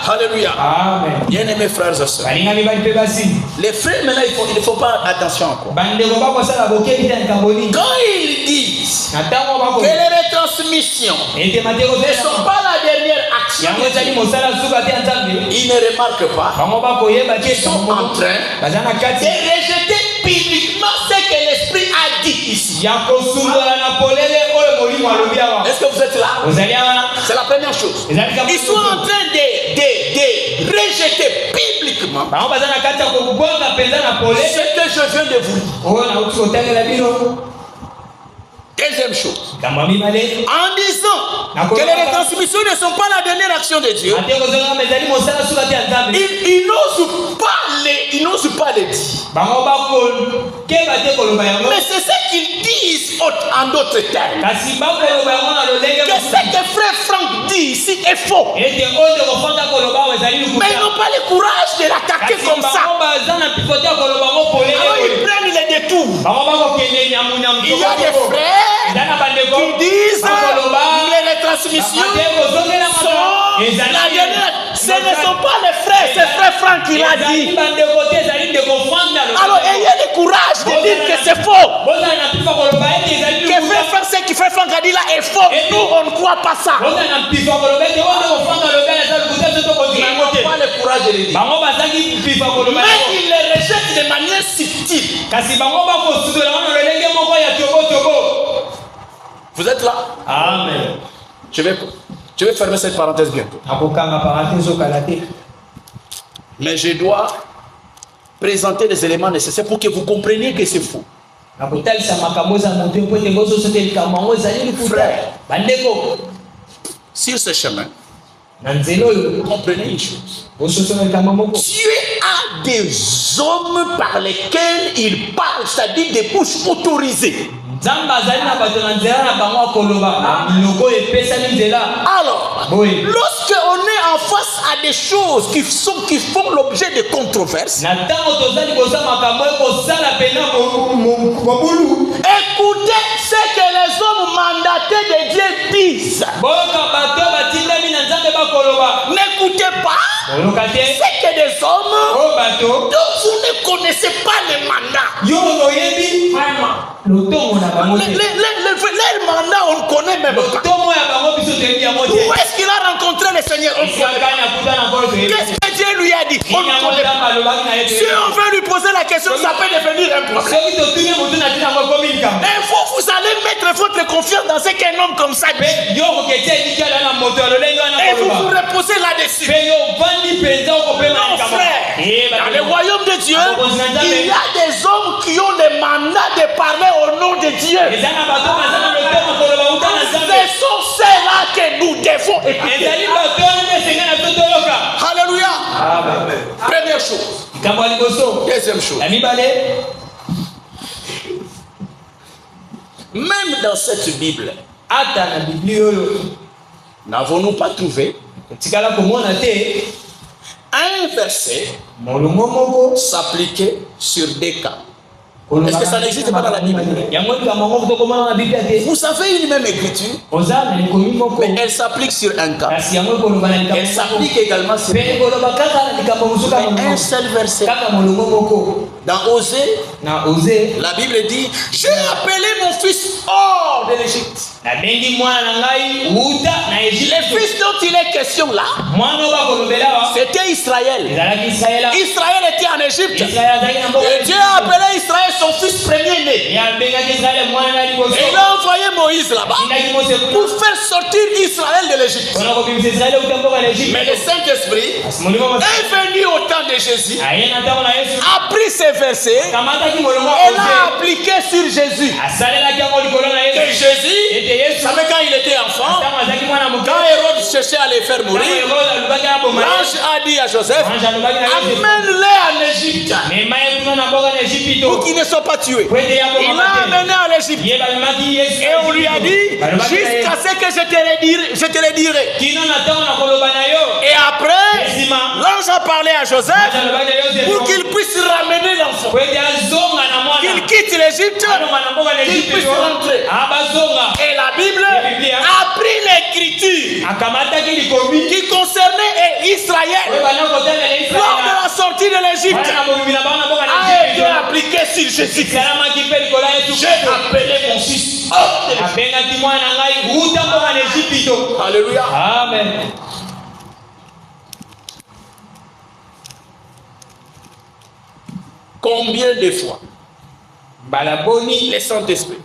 Alléluia. Amen. Bien-aimés frères et sœurs, les frères maintenant il ne faut pas attention encore. Quand ils disent que les retransmissions ne sont pas la dernière action, ils ne remarquent pas qu'ils sont en train de rejeter publiquement ce que l'Esprit a dit ici. Est-ce que vous êtes là? C'est la première chose. Ils sont en train de rejeter publiquement ce que je viens de vous dire. Deuxième chose, en disant que les retransmissions ne sont pas la dernière action de Dieu, ils n'osent pas le dire. Mais c'est ce qu'ils disent en d'autres termes. Que ce que frère Franck dit ici est faux. Mais ils n'ont pas le courage de l'attaquer comme ça. Alors ils prennent les détours. Il y a des frères qui disent les retransmissions sont la dernière. Ce ne sont pas les frères, c'est frère Franck qui l'a dit. Alors ayez le courage de dire que c'est faux. Que frère Franck, ce que frère Franck a dit là est faux. Nous on ne croit pas ça. Ils n'ont pas le courage de le dire. Mais ils le rejettent de manière subtile. Vous êtes là? Amen. Je vais fermer cette parenthèse bientôt. Mais je dois présenter les éléments nécessaires pour que vous compreniez que c'est faux. Frère, sur ce chemin, comprenez une chose. Dieu a des hommes par lesquels il parle, c'est-à-dire des bouches autorisées. Alors, lorsque on est en face à des choses qui font l'objet de controverses, écoutez ce que les hommes mandatés de Dieu disent. N'écoutez pas ce que des hommes dont vous ne connaissez pas les mandats. Les mandats, on ne connaît même pas. Où est-ce qu'il a rencontré le Seigneur? Qu'est-ce que Dieu lui a dit? On ne connaît pas. Si on veut lui poser la question, ça peut devenir un problème. Et vous allez mettre votre confiance dans ce qu'un homme comme ça dit. Et vous vous reposez là-dessus. Non, frère. Dans le royaume de Dieu, il y a des hommes qui ont le mandat de parler au nom de Dieu. Ce sont ceux-là que nous devons écouter. Alléluia. Première chose. Deuxième chose. Même dans cette Bible, n'avons-nous pas trouvé un verset s'appliquer sur des cas? Est-ce que ça n'existe pas dans la Bible? Vous savez une même écriture, mais elle s'applique sur un cas. Elle s'applique également sur un seul verset. Dans Osée, la Bible dit: j'ai appelé mon fils hors de l'Égypte. Le fils dont il est question là, c'était Israël. Israël était en Égypte. Et Dieu a appelé Israël son fils premier-né. Et il a envoyé Moïse là-bas pour faire sortir Israël de l'Égypte. Mais le Saint-Esprit est venu au temps de Jésus, a pris ces versets et l'a appliqué sur Jésus. Et Jésus, savez, quand il était enfant, quand Hérode cherchait à les faire mourir, l'ange a dit à Joseph: amène-les en Égypte pour qu'ils ne soient pas tués. Il l'a amené en Égypte et on lui a dit: jusqu'à ce que je te le dirai. Et après, l'ange a parlé à Joseph pour qu'il puisse ramener l'enfant, qu'il quitte l'Égypte, qu'il puisse rentrer. Et la Bible a pris l'écriture qui concernait Israël lors de la sortie de l'Égypte, a été appliquée sur Jésus. J'ai appelé mon fils hors de l'Égypte. Alléluia. Amen. Combien de fois le Saint-Esprit,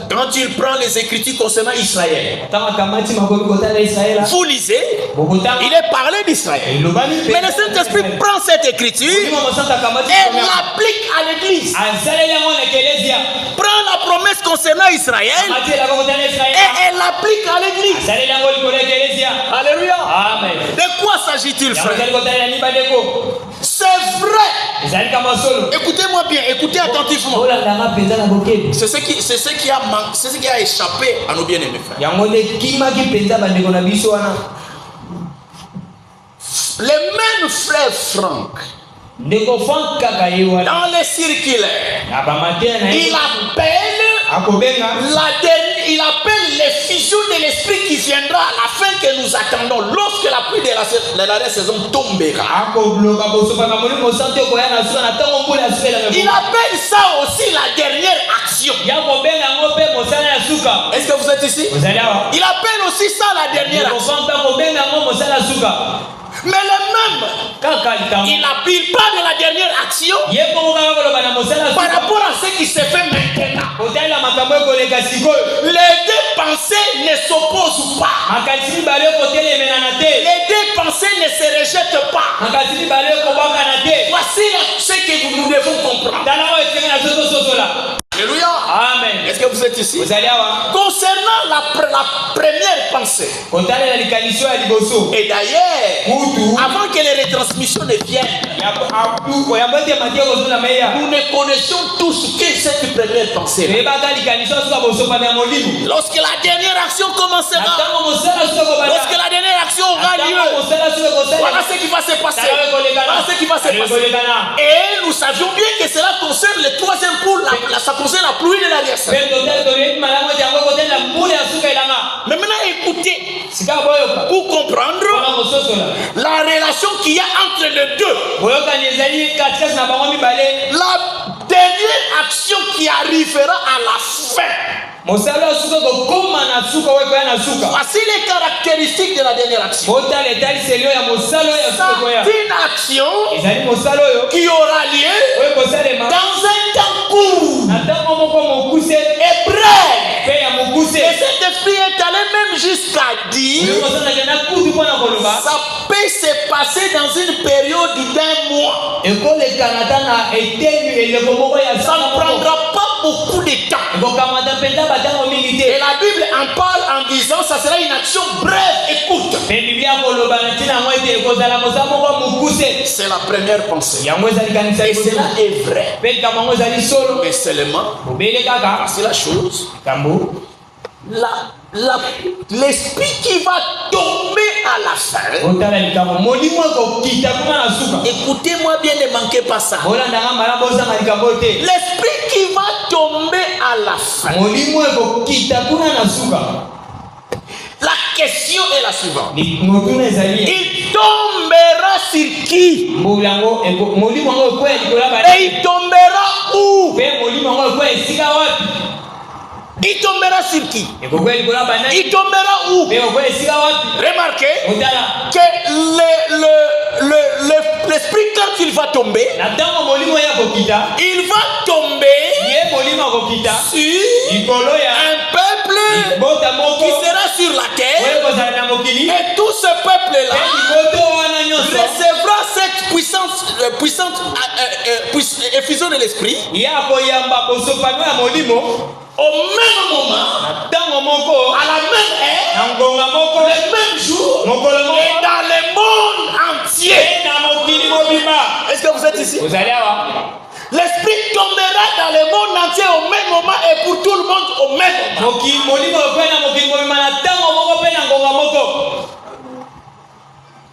quand il prend les écritures concernant Israël, vous lisez, il est parlé d'Israël. Mais le Saint-Esprit prend cette écriture et l'applique à l'Église. Prend la promesse concernant Israël et elle l'applique à l'Église. Alléluia. De quoi s'agit-il, frère? C'est vrai. Écoutez-moi bien, écoutez attentivement. C'est ce qui a échappé à nos bien-aimés frères. Les mêmes frères Franck, dans les circulaires, il appelle l'effusion de l'esprit qui viendra à la fin que nous attendons lorsque la pluie de la saison tombera. Il appelle ça aussi la dernière action. Est-ce que vous êtes ici? Il appelle aussi ça la dernière action. Mais le même, il n'appelle pas de la dernière action par rapport à ce qui se fait maintenant. Les deux pensées ne s'opposent pas. Les deux pensées ne se rejettent pas. Voici ce que nous devons comprendre. Alléluia. Amen. Est-ce que vous êtes ici? Concernant la première pensée, et d'ailleurs, avant que les retransmissions ne viennent, nous ne connaissons tous que cette première pensée. Lorsque la dernière action commencera, lorsque la dernière action aura lieu, voilà ce qui va se passer. Voilà ce qui va se passer. Et nous savions bien que cela concerne le troisième pôle, ça concerne la pluie de l'arrière-saison. Mais maintenant écoutez, pour comprendre la relation qu'il y a entre les deux. La dernière action qui arrivera à la fin. Voici les caractéristiques de la dernière action. C'est une action qui aura lieu dans un temps court et bref. Et cet esprit est allé même jusqu'à dire ça peut se passer dans une période d'un mois. Ça ne prendra pas beaucoup de temps. Et la Bible en parle en disant ça sera une action brève et courte. C'est la première pensée. Et cela est vrai. Mais seulement, c'est la chose. L'esprit qui va tomber à la fin. Écoutez-moi bien, ne manquez pas ça. L'esprit qui va tomber à la fin. La question est la suivante. Il tombera sur qui? Et il tombera où? Il tombera sur qui? Il tombera où? Remarquez que l'esprit, quand il va tomber, il va tomber sur un peuple qui sera sur la terre. Et tout ce peuple-là recevra cette puissante effusion de l'esprit. Au même moment, à la même heure, le même jour, et dans le monde entier. Est-ce que vous êtes ici? Vous allez avoir. L'esprit tombera dans le monde entier au même moment et pour tout le monde au même moment.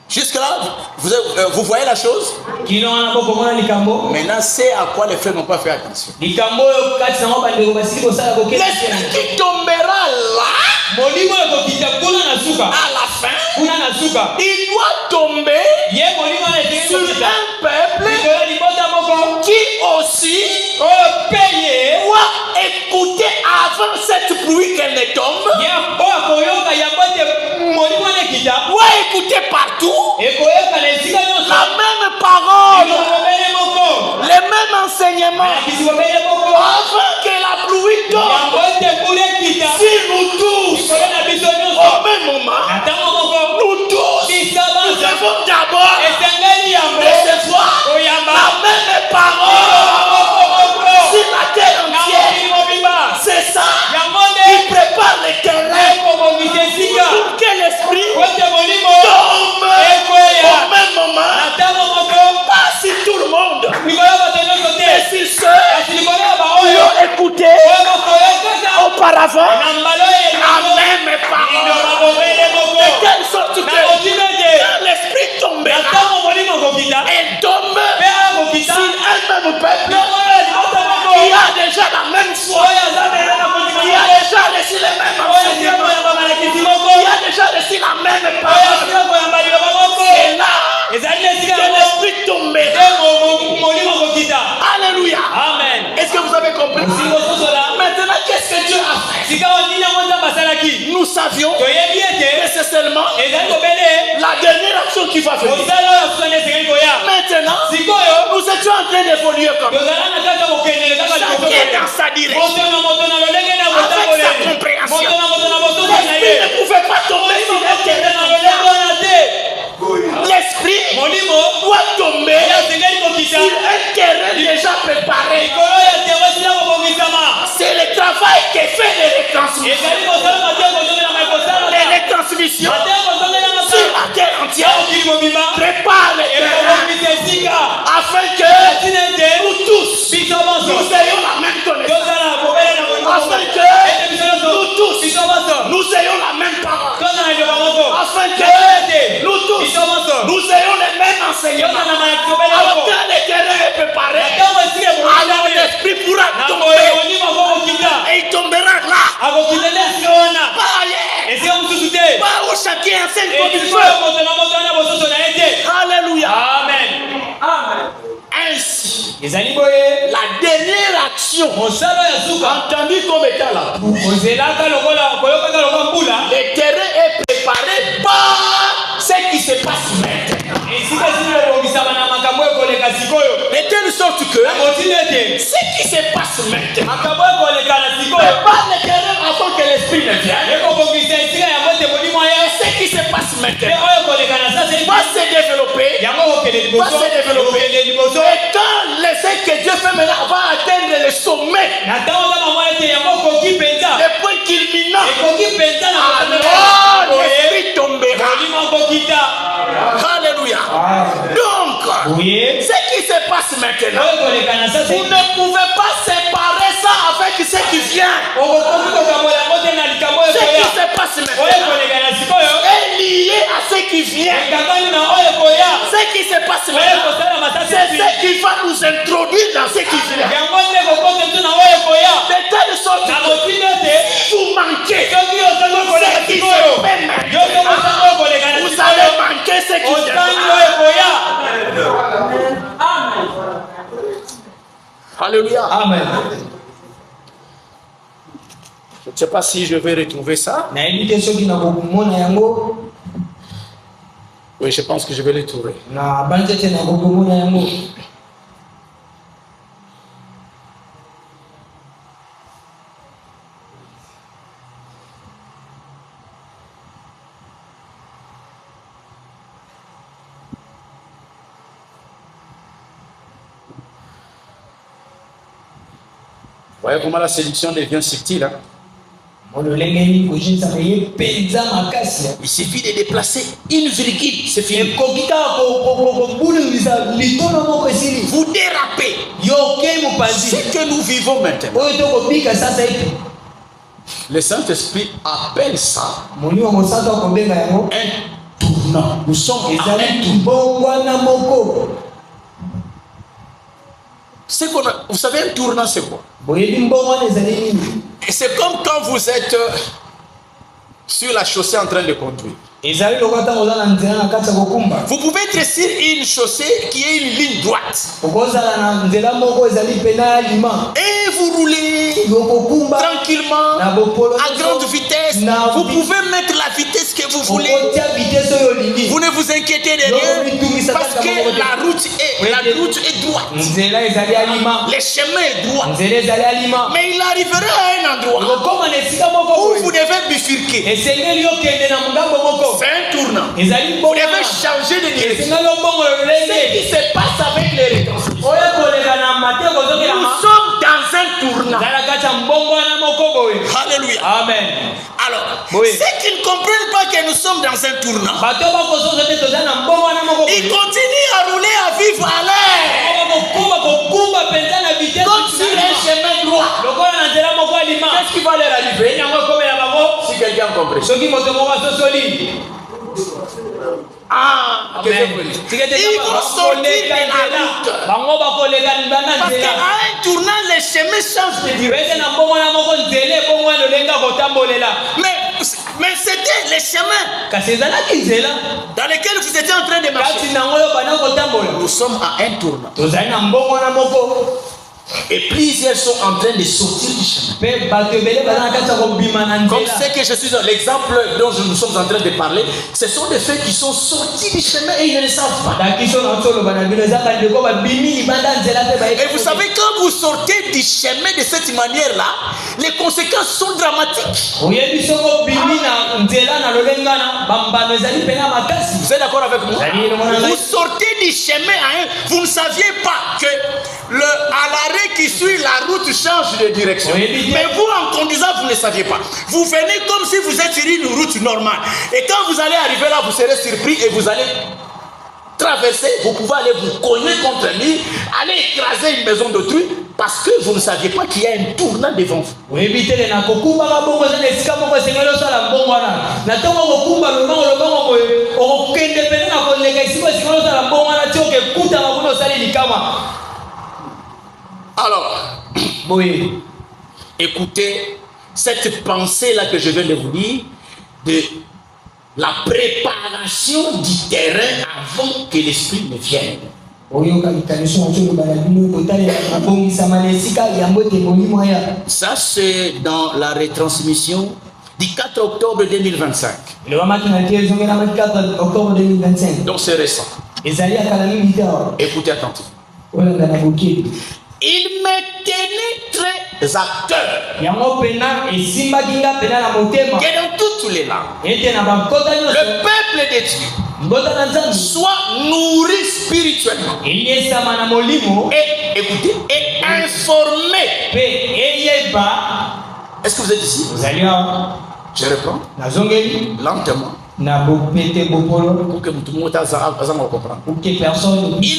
Jusque-là, vous voyez la chose? Maintenant, c'est à quoi les frères n'ont pas fait attention. L'esprit qui tombera là, à la fin, il doit tomber sur un peuple qui aussi doit écouter avant cette pluie qu'elle ne tombe, doit écouter partout la même parole, les mêmes enseignements, afin que la pluie tombe sur nous tous au même moment. Nous tous, nous devons d'abord recevoir la même parole sur la terre entière. C'est ça qui prépare le terrain pour que l'esprit tombe au même moment, pas sur tout le monde, mais sur ceux qui ont écouté auparavant la même parole. De telle sorte que quand l'esprit tombera, elle tombe sur un même peuple qui a déjà la même foi, qui a déjà reçu les mêmes enseignements, qui a déjà reçu la même parole. C'est là que l'esprit tombera. Alléluia. Amen. Est-ce que vous avez compris? Maintenant, qu'est-ce que Dieu a fait? Nous savions que c'est seulement la dernière action qui va venir. Maintenant, nous étions en train d'évoluer comme ça. Chacun dans sa direction, avec sa compréhension. L'esprit ne pouvait pas tomber sur un terrain. L'esprit doit tomber sur un terrain déjà préparé. C'est le travail qui est fait de retransmission. Les retransmissions sur la terre entière préparent le terrain afin que nous tous nous ayons la même connaissance. Afin que nous tous nous ayons la même parole. Afin que nous tous nous ayons les mêmes enseignements. Alors quand le terrain est préparé, alors l'esprit pourra tomber. Et il tombera là. Pas ailleurs. Pas où chacun enseigne comme il veut. Alléluia. Amen. Amen. Ainsi, la dernière action entendue comme étant la boue, le terrain est préparé par ce qui se passe maintenant. De telle sorte que ce qui se passe maintenant prépare le terrain avant que l'esprit ne vienne. maintenant. Va se développer. Et quand l'essai que Dieu fait maintenant va atteindre le sommet, le point culminant, alors l'esprit tombera. Alléluia. Donc, ce qui se passe maintenant, vous ne pouvez pas séparer ça avec ce qui vient. Ce qui se passe maintenant est lié à ce qui vient. Ce qui se passe maintenant, c'est ce qui va nous introduire dans ce qui vient. De telle sorte que vous manquez ce qui se fait maintenant, vous allez manquer ce qui vient. Alléluia. Amen. Je ne sais pas si je vais retrouver ça. Oui, je pense que je vais le trouver. Vous voyez comment la séduction devient subtile. Hein? Il suffit de déplacer une virgule, c'est fini. Vous dérapez. Ce que nous vivons maintenant, le Saint-Esprit appelle ça un tournant. Nous sommes à un tournant. Vous savez, un tournant, c'est quoi? C'est comme quand vous êtes sur la chaussée en train de conduire. Vous pouvez être sur une chaussée qui est une ligne droite. Et vous roulez tranquillement, à grande vitesse. Vous pouvez mettre la vitesse que vous voulez. Vous ne vous inquiétez de rien parce que la route est droite. Le chemin est droit. Mais il arrivera à un endroit où vous devez bifurquer. C'est un tournant. Vous devez changer de direction. Ce qui se passe avec les retransmissions. Nous sommes dans un tournant. Alléluia. Amen. Alors, ceux qui ne comprennent pas que nous sommes dans un tournant, ils continuent à rouler, à vivre à l'air. Comme sur un chemin droit. Qu'est-ce qui va leur arriver? Si quelqu'un comprend. Ils vont sortir de la route. Parce qu'à un tournant, les chemins changent de direction. Mais c'était les chemins dans lesquels vous étiez en train de marcher. Nous sommes à un tournant. Et plusieurs sont en train de sortir du chemin. Comme c'est que je suis l'exemple dont nous sommes en train de parler, ce sont des faits qui sont sortis du chemin et ils ne le savent pas. Et vous savez, quand vous sortez du chemin de cette manière-là, les conséquences sont dramatiques. Vous êtes d'accord avec moi? Vous sortez du chemin, vous ne saviez pas que à l'arrêt qui suit, la route change de direction. Mais vous, en conduisant, vous ne saviez pas. Vous venez comme si vous êtes sur une route normale. Et quand vous allez arriver là, vous serez surpris et vous allez traverser. Vous pouvez aller vous cogner contre un mur, aller écraser une maison d'autrui parce que vous ne saviez pas qu'il y a un tournant devant vous. Alors, écoutez cette pensée-là que je viens de vous dire, de la préparation du terrain avant que l'esprit ne vienne. Ça, c'est dans la retransmission du 4 octobre 2025. Donc, c'est récent. Écoutez attentivement. Il me tenait très acteurs. Que dans toutes les langues, le peuple de Dieu soit nourri spirituellement et écoutez, et informé. Est-ce que vous êtes ici? Je reprends lentement pour que tout le monde comprenne. Il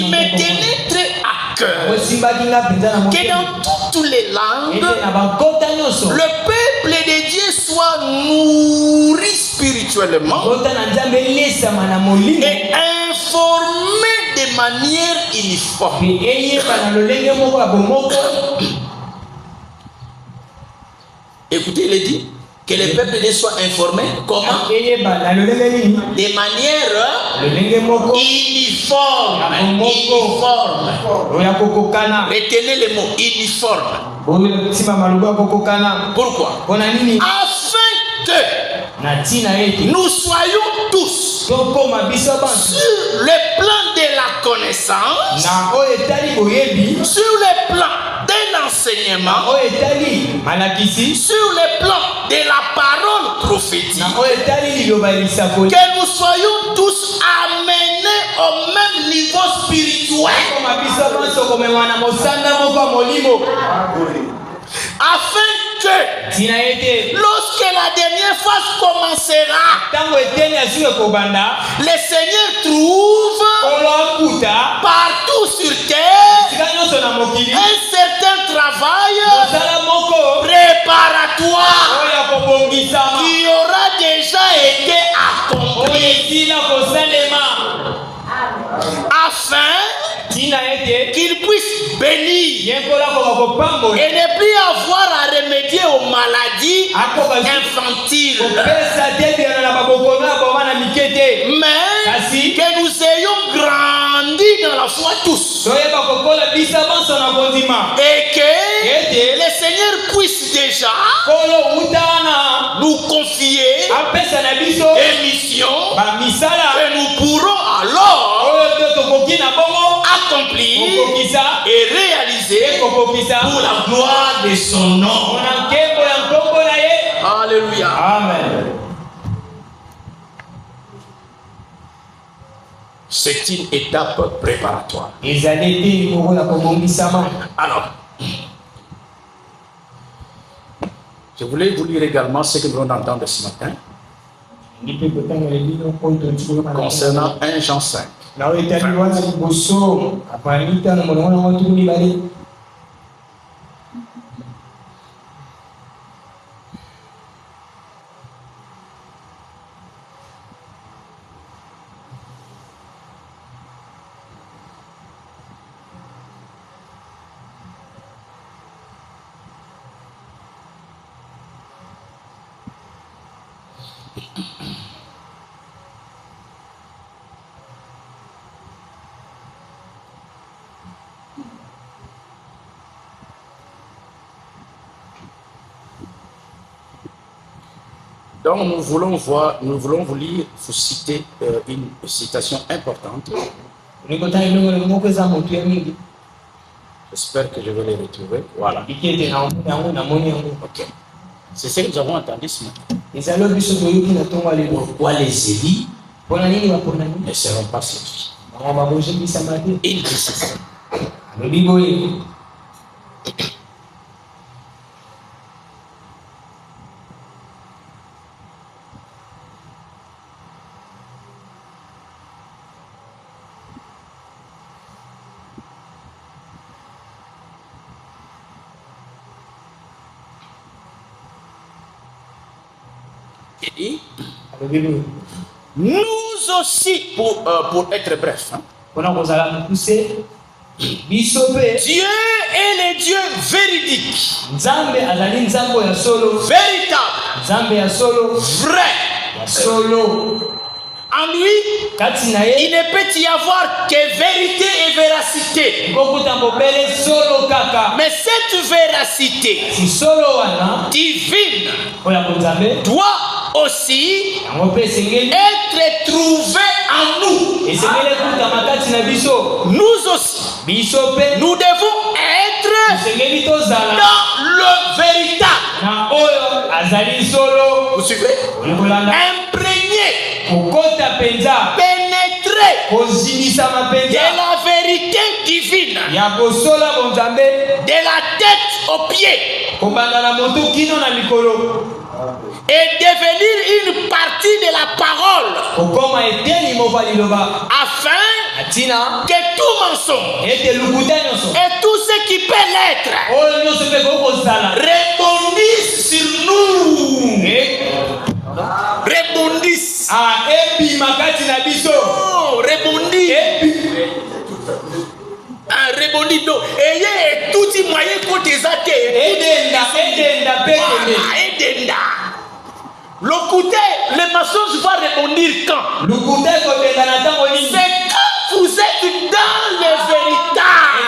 me tenait très à cœur que dans toutes les langues, le peuple de Dieu soit nourri spirituellement et informé de manière uniforme. Écoutez, il est dit que le peuple de Dieu soit informé comment? De manière uniforme. Retenez le mot uniforme. Pourquoi? Afin que nous soyons tous sur le plan de la connaissance, sur le plan de l'enseignement, sur le plan de la parole prophétique, que nous soyons tous amenés au même niveau spirituel, afin que lorsque la dernière phase commencera, le Seigneur trouve partout sur terre un certain travail préparatoire qui aura déjà été accompli, afin qu'il puisse bénir et ne plus avoir à remédier aux maladies infantiles, mais que nous ayons grandi dans la foi tous et que le Seigneur puisse déjà nous confier des missions que nous pourrons alors accomplir et réaliser pour la gloire de son nom. Alléluia. Amen. C'est une étape préparatoire. Alors, je voulais vous lire également ce que nous venons d'entendre ce matin concernant 1 Jean 5. Donc nous voulons vous lire, vous citer une citation importante. J'espère que je vais les retrouver. Voilà. Okay. C'est ce que nous avons entendu ce matin. Pourquoi les Élis ne seront pas séduits? Il dit ceci. Nous aussi, pour être bref, Dieu est le Dieu véridique, véritable, vrai. En lui, il ne peut y avoir que vérité et véracité. Mais cette véracité divine doit aussi être trouvée en nous. Nous aussi, nous devons être dans le véritable. Vous suivez? Imprégné, pénétré de la vérité divine, de la tête aux pieds, et devenir une partie de la parole, afin que tout mensonge et tout ce qui peut l'être rebondisse sur nous. Rebondisse. Rebondis donc. Et tout y moyen pour tes athées. Le côté, les mensonges vont rebondir quand? C'est quand vous êtes dans le véritable.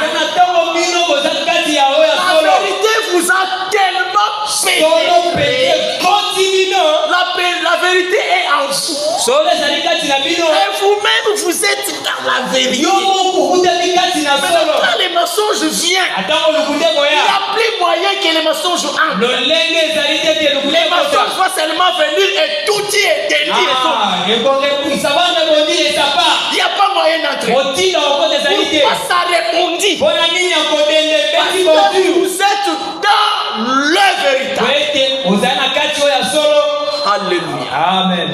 La vérité vous a tellement pénétré. La vérité est en vous. Et vous-même, vous êtes dans la vérité. Maintenant, quand les mensonges viennent, il n'y a plus moyen que les mensonges entrent. Les mensonges vont seulement venir et tout y est dédié. Il n'y a pas moyen d'entrer. Pourquoi ça répondit? Parce que vous êtes dans le véritable. Alléluia. Amen.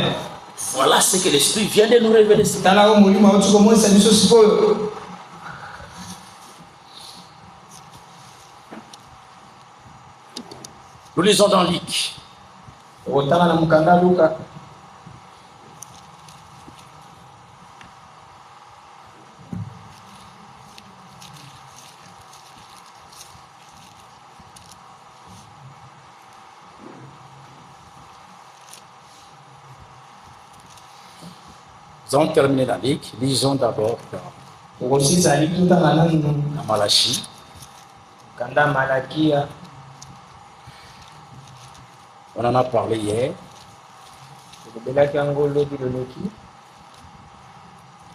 Voilà ce que l'Esprit vient de nous révéler. Nous lisons dans Luc. Nous allons terminer la Luc. Lisons d'abord dans Malachie. On en a parlé hier.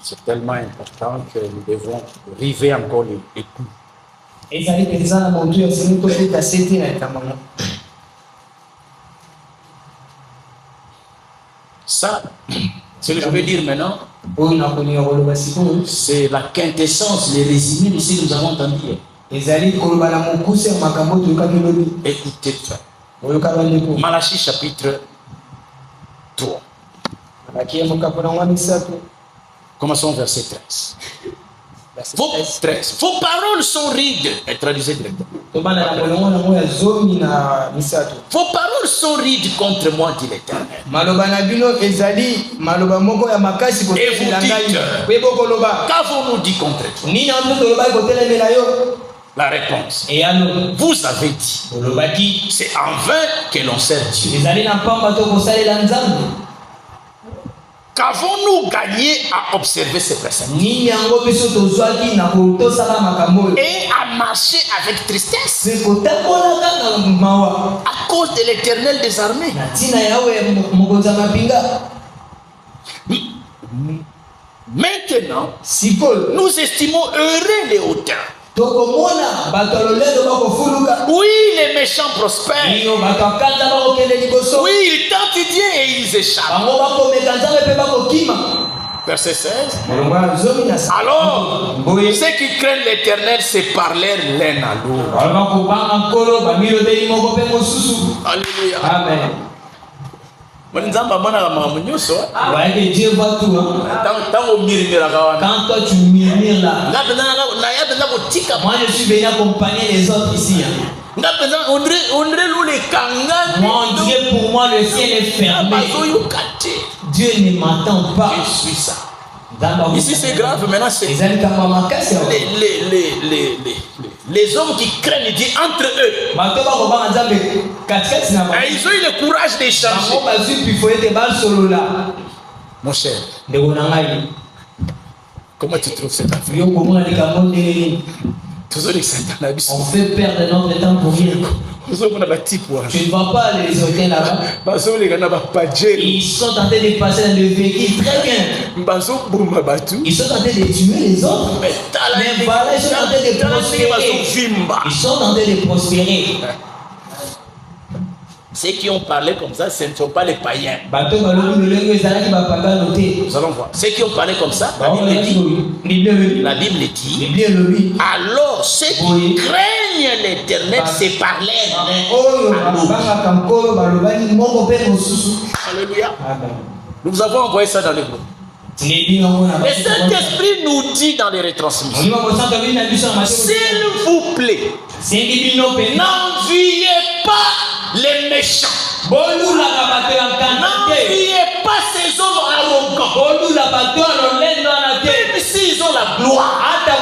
C'est tellement important que nous devons river encore les coups. Ça, ce que je veux dire maintenant, c'est la quintessence, les résumés de ce que nous avons entendu. Écoutez ça. Malachie chapitre 3. Commençons verset 13. Vos paroles sont rides. Traduisez directement. Vos paroles sont rides contre moi, dit l'Éternel. Et vous dites, qu'avons-nous dit contre toi? La réponse. Vous avez dit, c'est en vain que l'on sert Dieu. Qu'avons-nous gagné à observer ces préceptes et à marcher avec tristesse à cause de l'Éternel des armées? Maintenant, nous estimons heureux les hautains. Oui, les méchants prospèrent. Oui, ils tentent Dieu et ils échappent. Verset 16. Alors, ceux qui craignent l'Éternel se parlèrent l'un à l'autre. Alléluia. Amen. Quand toi tu murmures là, moi je suis venu accompagner les autres ici. Moi on dirait pour moi le ciel est fermé. Dieu ne m'entend pas. Je suis ça. Ici c'est grave, maintenant c'est les hommes qui craignent Dieu entre eux. Et ils ont eu le courage d'échanger. Mon cher, comment tu trouves cette affaire? On fait perdre notre temps pour rien. Tu ne vois pas les hôtels là-bas. Ils sont en train de passer dans le véhicule très bien. Ils sont en train de tuer les autres. Mais voilà, ils sont en train de prospérer. Ils sont en train de prospérer. Ceux qui ont parlé comme ça, ce ne sont pas les païens. Nous allons voir. Ceux qui ont parlé comme ça, la Bible dit, alors ceux qui craignent l'Éternel se parlèrent. Alléluia. Nous avons envoyé ça dans le groupe. Le Saint-Esprit nous dit dans les retransmissions, s'il vous plaît, n'enviez pas les méchants. N'enviez pas ces hommes arrogants. Même s'ils ont la gloire, la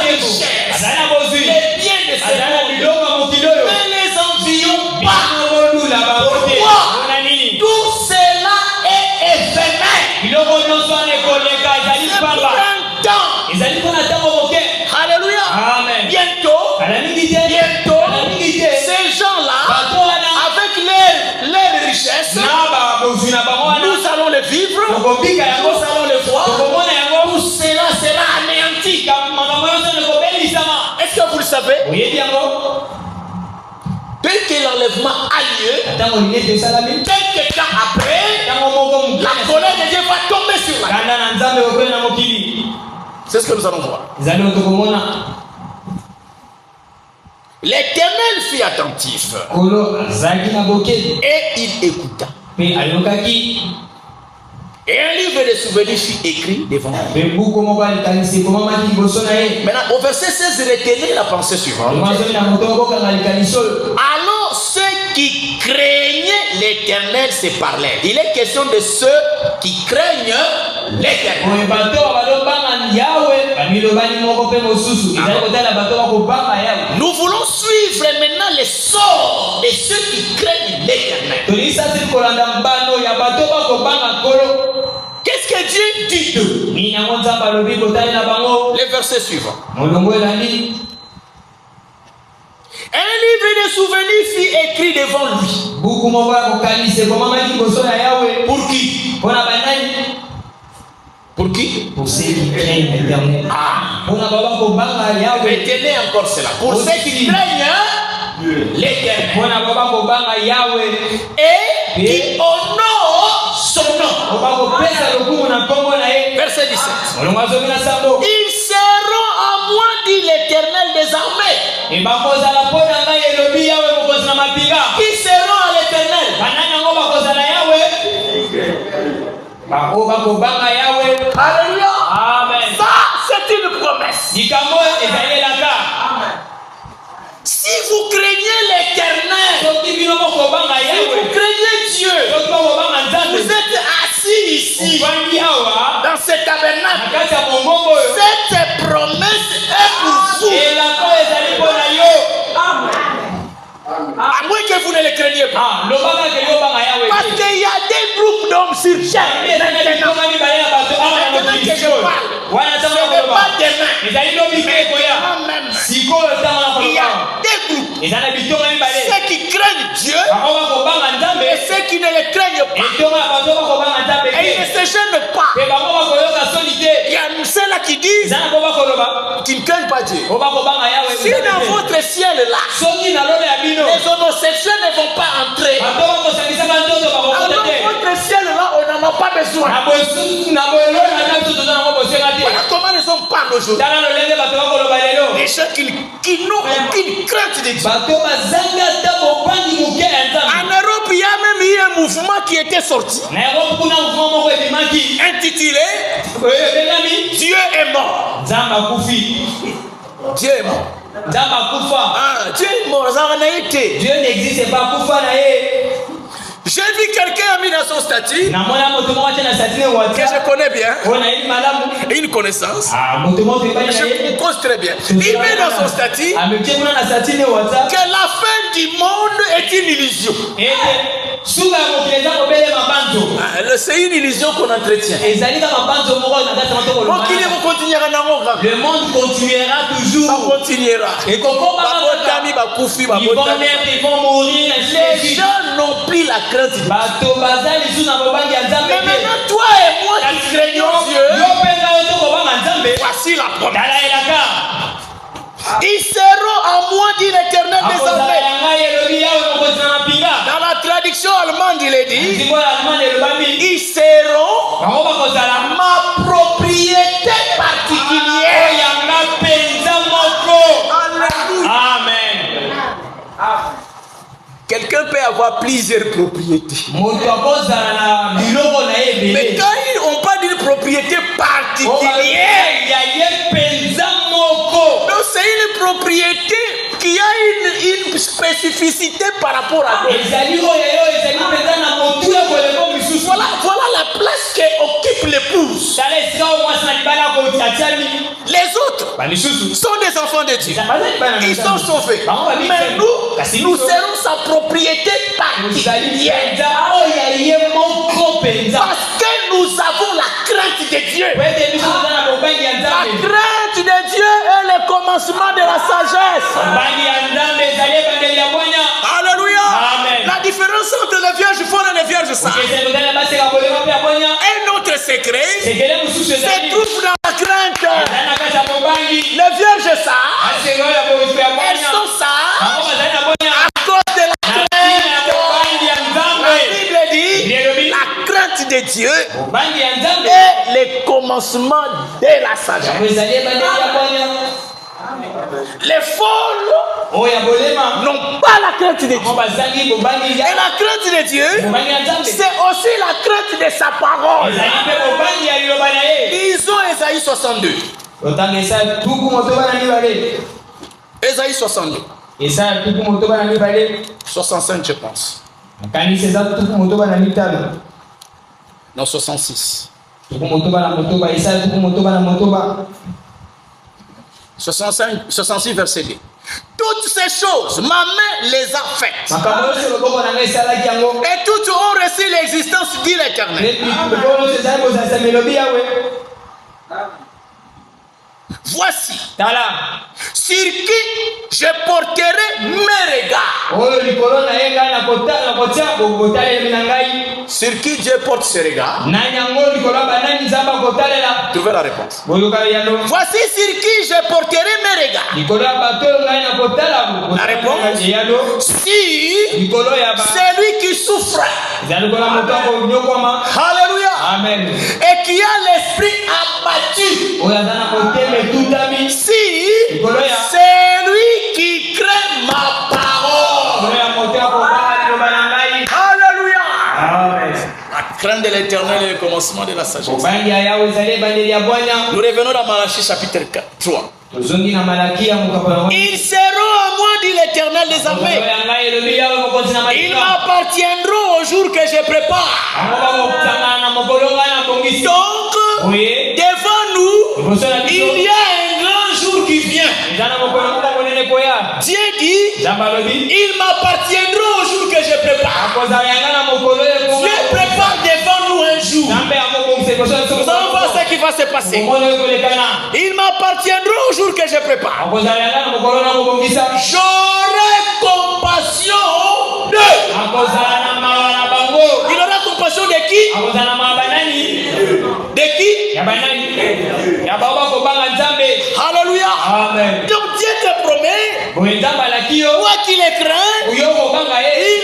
richesse, les biens de ce monde, ne les envions pas. Pourquoi? Tout cela est éphémère. C'est pour un temps. Alléluia. Amen. Bientôt, ces gens-là, avec leur richesse, nous allons les vivre, nous allons les voir, tout cela sera anéanti. Est-ce que vous le savez? Dès que l'enlèvement a lieu, quelques temps après, la colère de Dieu va tomber sur la terre. C'est ce que nous allons voir. L'Éternel fut attentif et il écouta. Et un livre de souvenirs fut écrit devant lui. Maintenant, au verset 16, retenez la pensée suivante. Alors, ceux qui craignaient l'Éternel se parlaient. Il est question de ceux qui craignent l'Éternel. Nous voulons suivre maintenant les sorts de ceux qui craignent l'Éternel. Qu'est-ce que Dieu dit d'eux? Le verset suivant. Un livre de souvenirs fut écrit devant lui. Pour qui? Pour qui? Pour ceux qui craignent l'Éternel. Retenez encore cela. Pour ceux qui craignent l'Éternel. Et qui honorent son nom. Verset 17. Ils seront à moi, dit l'Éternel des armées. Qui seront à l'Éternel? Alléluia. Amen. Ça, c'est une promesse. Si vous craignez l'Éternel, si vous craignez Dieu, vous êtes assis ici dans ce tabernacle, cette promesse est pour vous. À moins que vous ne le craigniez pas. Parce qu'il y a des groupes d'hommes sur chaque. Maintenant que je parle, ce n'est pas demain, mais quand même. Il y a des groupes. Ceux qui craignent Dieu et ceux qui ne le craignent pas. Et ils ne se gênent pas. Il y a ceux-là qui disent qu'ils ne craignent pas Dieu. Si dans votre ciel-là, les homosexuels ne vont pas entrer, alors votre ciel-là, on n'en a pas besoin. Voilà comment les hommes parlent aujourd'hui. Les gens qui n'ont aucune crainte de Dieu. En Europe, il y a même eu un mouvement qui était sorti, intitulé Dieu est mort. Dieu est mort. Dieu est mort. Dieu n'existe pas. J'ai vu quelqu'un a mis dans son statut que je connais bien, une connaissance, je cause très bien. Il met dans son statut que la fin du monde est une illusion. C'est une illusion qu'on entretient. Le monde continuera toujours. Ça continuera. Ils vont naître, ils vont mourir. Les gens n'ont plus la crainte de Dieu. Mais maintenant, toi et moi qui craignons Dieu, voici la promesse. Ils seront en moi, dit l'Éternel des armées. Dans la traduction allemande, il est dit, ils seront ma propriété particulière. Amen. Quelqu'un peut avoir plusieurs propriétés. Mais quand on parle d'une propriété particulière, donc c'est une propriété qui a une spécificité par rapport à d'autres. Voilà la place qu'occupe l'épouse. Les autres sont des enfants de Dieu. Ils sont sauvés. Mais nous serons sa propriété particulière. Parce que nous avons la crainte de Dieu. La crainte de Dieu est le commencement de la sagesse. Alléluia. La différence entre les vierges folles et les vierges sages. Un autre secret se trouve dans la crainte. Les vierges sages, elles sont sages à cause de la crainte. La Bible dit la crainte de Dieu est le commencement de la sagesse. Les folles n'ont pas la crainte de Dieu. Et la crainte de Dieu, c'est aussi la crainte de sa parole. Lisons Ésaïe 62. Ésaïe 62. 65, je pense. Non, 66. 66 verset 2. Toutes ces choses, ma main les a faites. Et toutes ont reçu l'existence, dit l'Éternel. Voici sur qui je porterai mes regards. Sur qui Dieu porte ses regards? Trouvez la réponse. Voici sur qui je porterai mes regards. La réponse, si c'est lui qui souffre. Alléluia. Amen. Et qui a l'esprit abattu. Si c'est lui qui crée ma parole. Alléluia. Amen. La crainte de l'Éternel est le commencement de la sagesse. Nous revenons dans Malachie chapitre 3. Ils seront à moi, dit l'Éternel des armées. Ils m'appartiendront au jour que je prépare. Donc, devant nous, il y a un grand jour qui vient. Dieu dit, ils m'appartiendront au jour que je prépare. Dieu prépare devant nous un jour. Nous allons voir ce qui va se passer. Ils m'appartiendront au jour que je prépare. J'aurai compassion d'eux. Il aura compassion de qui? De qui? Alléluia. Donc Dieu te promet, toi qui le crains, il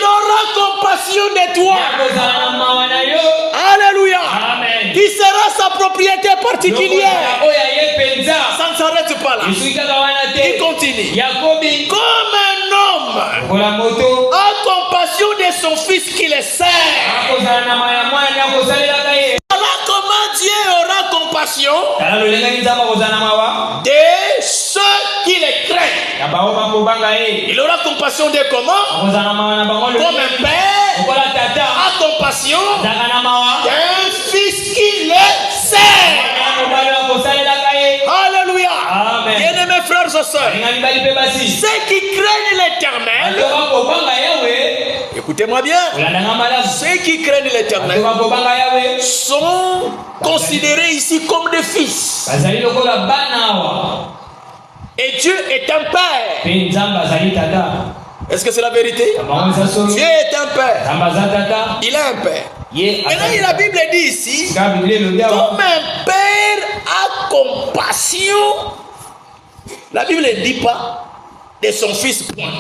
aura compassion de toi. Alléluia. Qui sera sa propriété particulière. Ça ne s'arrête pas là. Il continue. Comme un homme a compassion de son fils qui le sert. Voilà comment Dieu aura compassion de ceux qui le craignent. Il aura compassion de comment? Comme un père a compassion d'un fils qui le sert. Alléluia. Bien-aimés frères et sœurs, ceux qui craignent l'Éternel, Écoutez-moi bien. Ceux qui craignent l'Éternel sont considérés ici comme des fils. Et Dieu est un père. Est-ce que c'est la vérité? Dieu est un père. Il a un père. Maintenant, la Bible dit ici, comme un père a compassion, la Bible ne dit pas de son fils, point.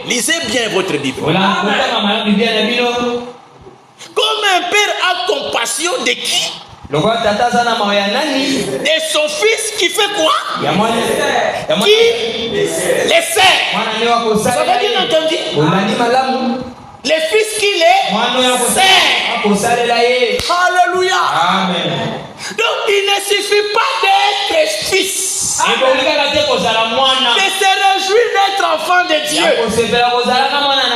Lisez bien votre Bible. Comme un père a compassion de qui? De son fils qui fait quoi? Qui? Les serfs. Vous avez bien entendu? Les fils qui les servent. Alléluia. Amen. Donc il ne suffit pas d'être fils. De se réjouir d'être enfant de Dieu.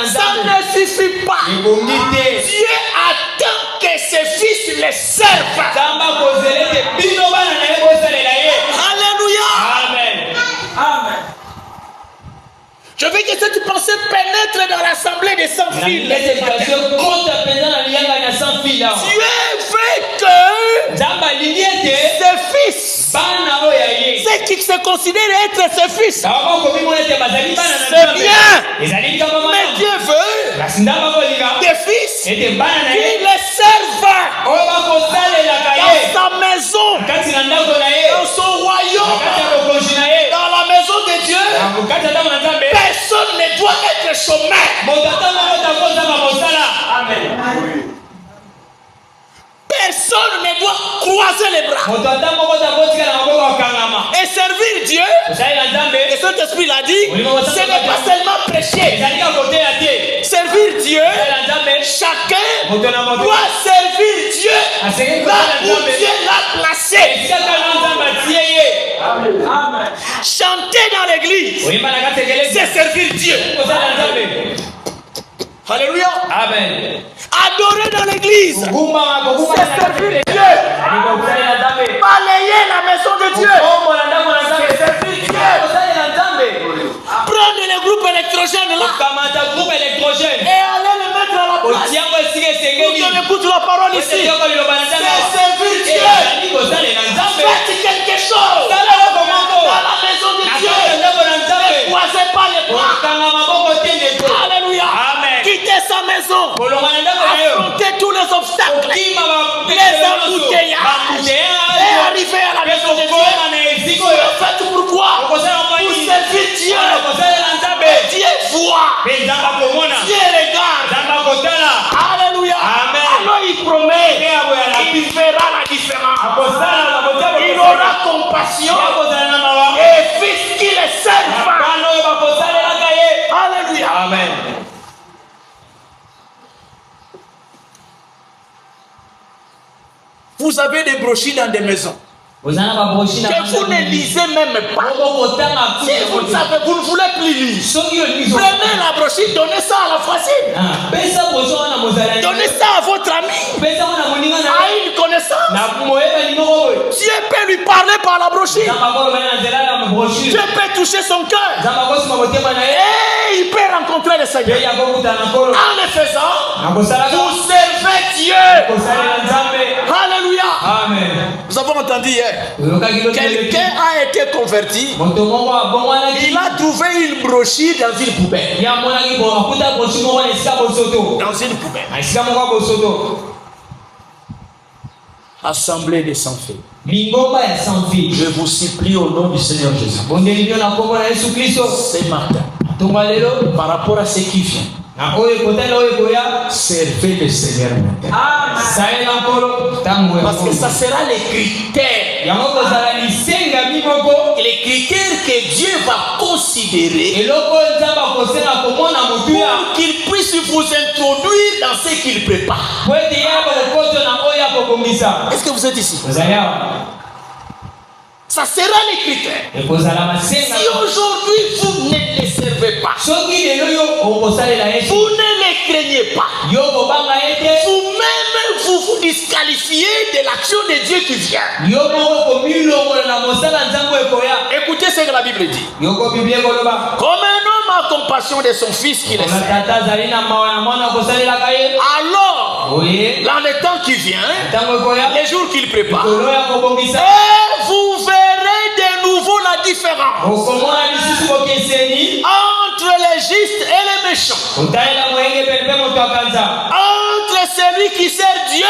Ça ne suffit pas. Dieu attend que ses fils les servent. Alléluia. Amen. Amen. Je veux que cette pensée pénètre dans l'assemblée des sans-fils. Dieu veut que ses fils, ceux qui se considèrent être ses fils, c'est bien. Mais Dieu veut des fils qui les servent dans sa maison, dans son royaume, dans la maison de Dieu. Personne ne doit être chômeur. Amen. Personne ne doit croiser les bras et servir Dieu. Et Saint-Esprit l'a dit, ce n'est pas seulement prêcher. Servir Dieu, chacun doit servir Dieu là où Dieu l'a placé. Amen. Chanter dans l'église, c'est servir Dieu. Alléluia. Amen. Adorer dans l'église, c'est servir Dieu. Balayer la maison de Dieu, c'est servir Dieu. Prendre les groupes électrogènes là et aller les mettre à la place. Pour qu'on écoute la parole ici, c'est servir Dieu. Faites quelque chose dans la maison de Dieu. Ne croisez pas les bras. Alléluia. Quittez sa maison. Affrontez tous les obstacles, les embouteillages et arriver à la maison de Dieu. Faites pourquoi? Pour servir Dieu. Dieu voit. Dieu regarde. Alléluia. Alors il promet. Il verra la différence. Il aura compassion. Et fils qui les servent. Alléluia. Amen. Vous avez des brochures dans des maisons que vous ne lisez même pas. Si vous ne savez, vous ne voulez plus lire. Prenez la brochure, donnez ça à la voisine. Donnez ça à votre ami, à une connaissance. Dieu peut lui parler par la brochure. Dieu peut toucher son cœur. Et il peut rencontrer le Seigneur. En le faisant, vous servez Dieu. Alléluia. Amen. Nous avons entendu hier. Quelqu'un a été converti. Il a trouvé une brochure dans une poubelle. Dans une poubelle. Assemblée des sans-fils. Je vous supplie au nom du Seigneur Jésus. Ce matin, par rapport à ce qui vient, servez le Seigneur maintenant. Parce que ça sera les critères. Les critères que Dieu va considérer pour qu'il puisse vous introduire dans ce qu'il prépare. Est-ce que vous êtes ici? Ça sera les critères. Si aujourd'hui vous ne les servez pas, vous ne les craignez pas, vous-même vous vous disqualifiez. qualifié de l'action de Dieu qui vient. Écoutez ce que la Bible dit. Comme un homme a compassion de son fils qu'il essaie. Alors, dans le temps qui vient, les jours qu'il prépare, et vous verrez de nouveau la différence entre les justes et les méchants, entre celui qui sert Dieu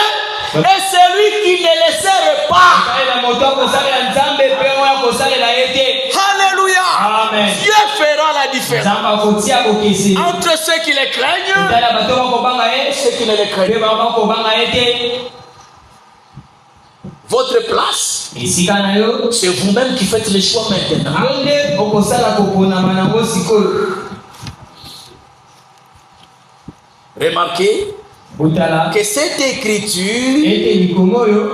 et celui qui ne le sert pas. Alléluia. Amen. Dieu fera la différence entre ceux qui le craignent et ceux qui ne le craignent pas. Votre place, c'est vous-même qui faites les choix maintenant. Remarquez que cette écriture,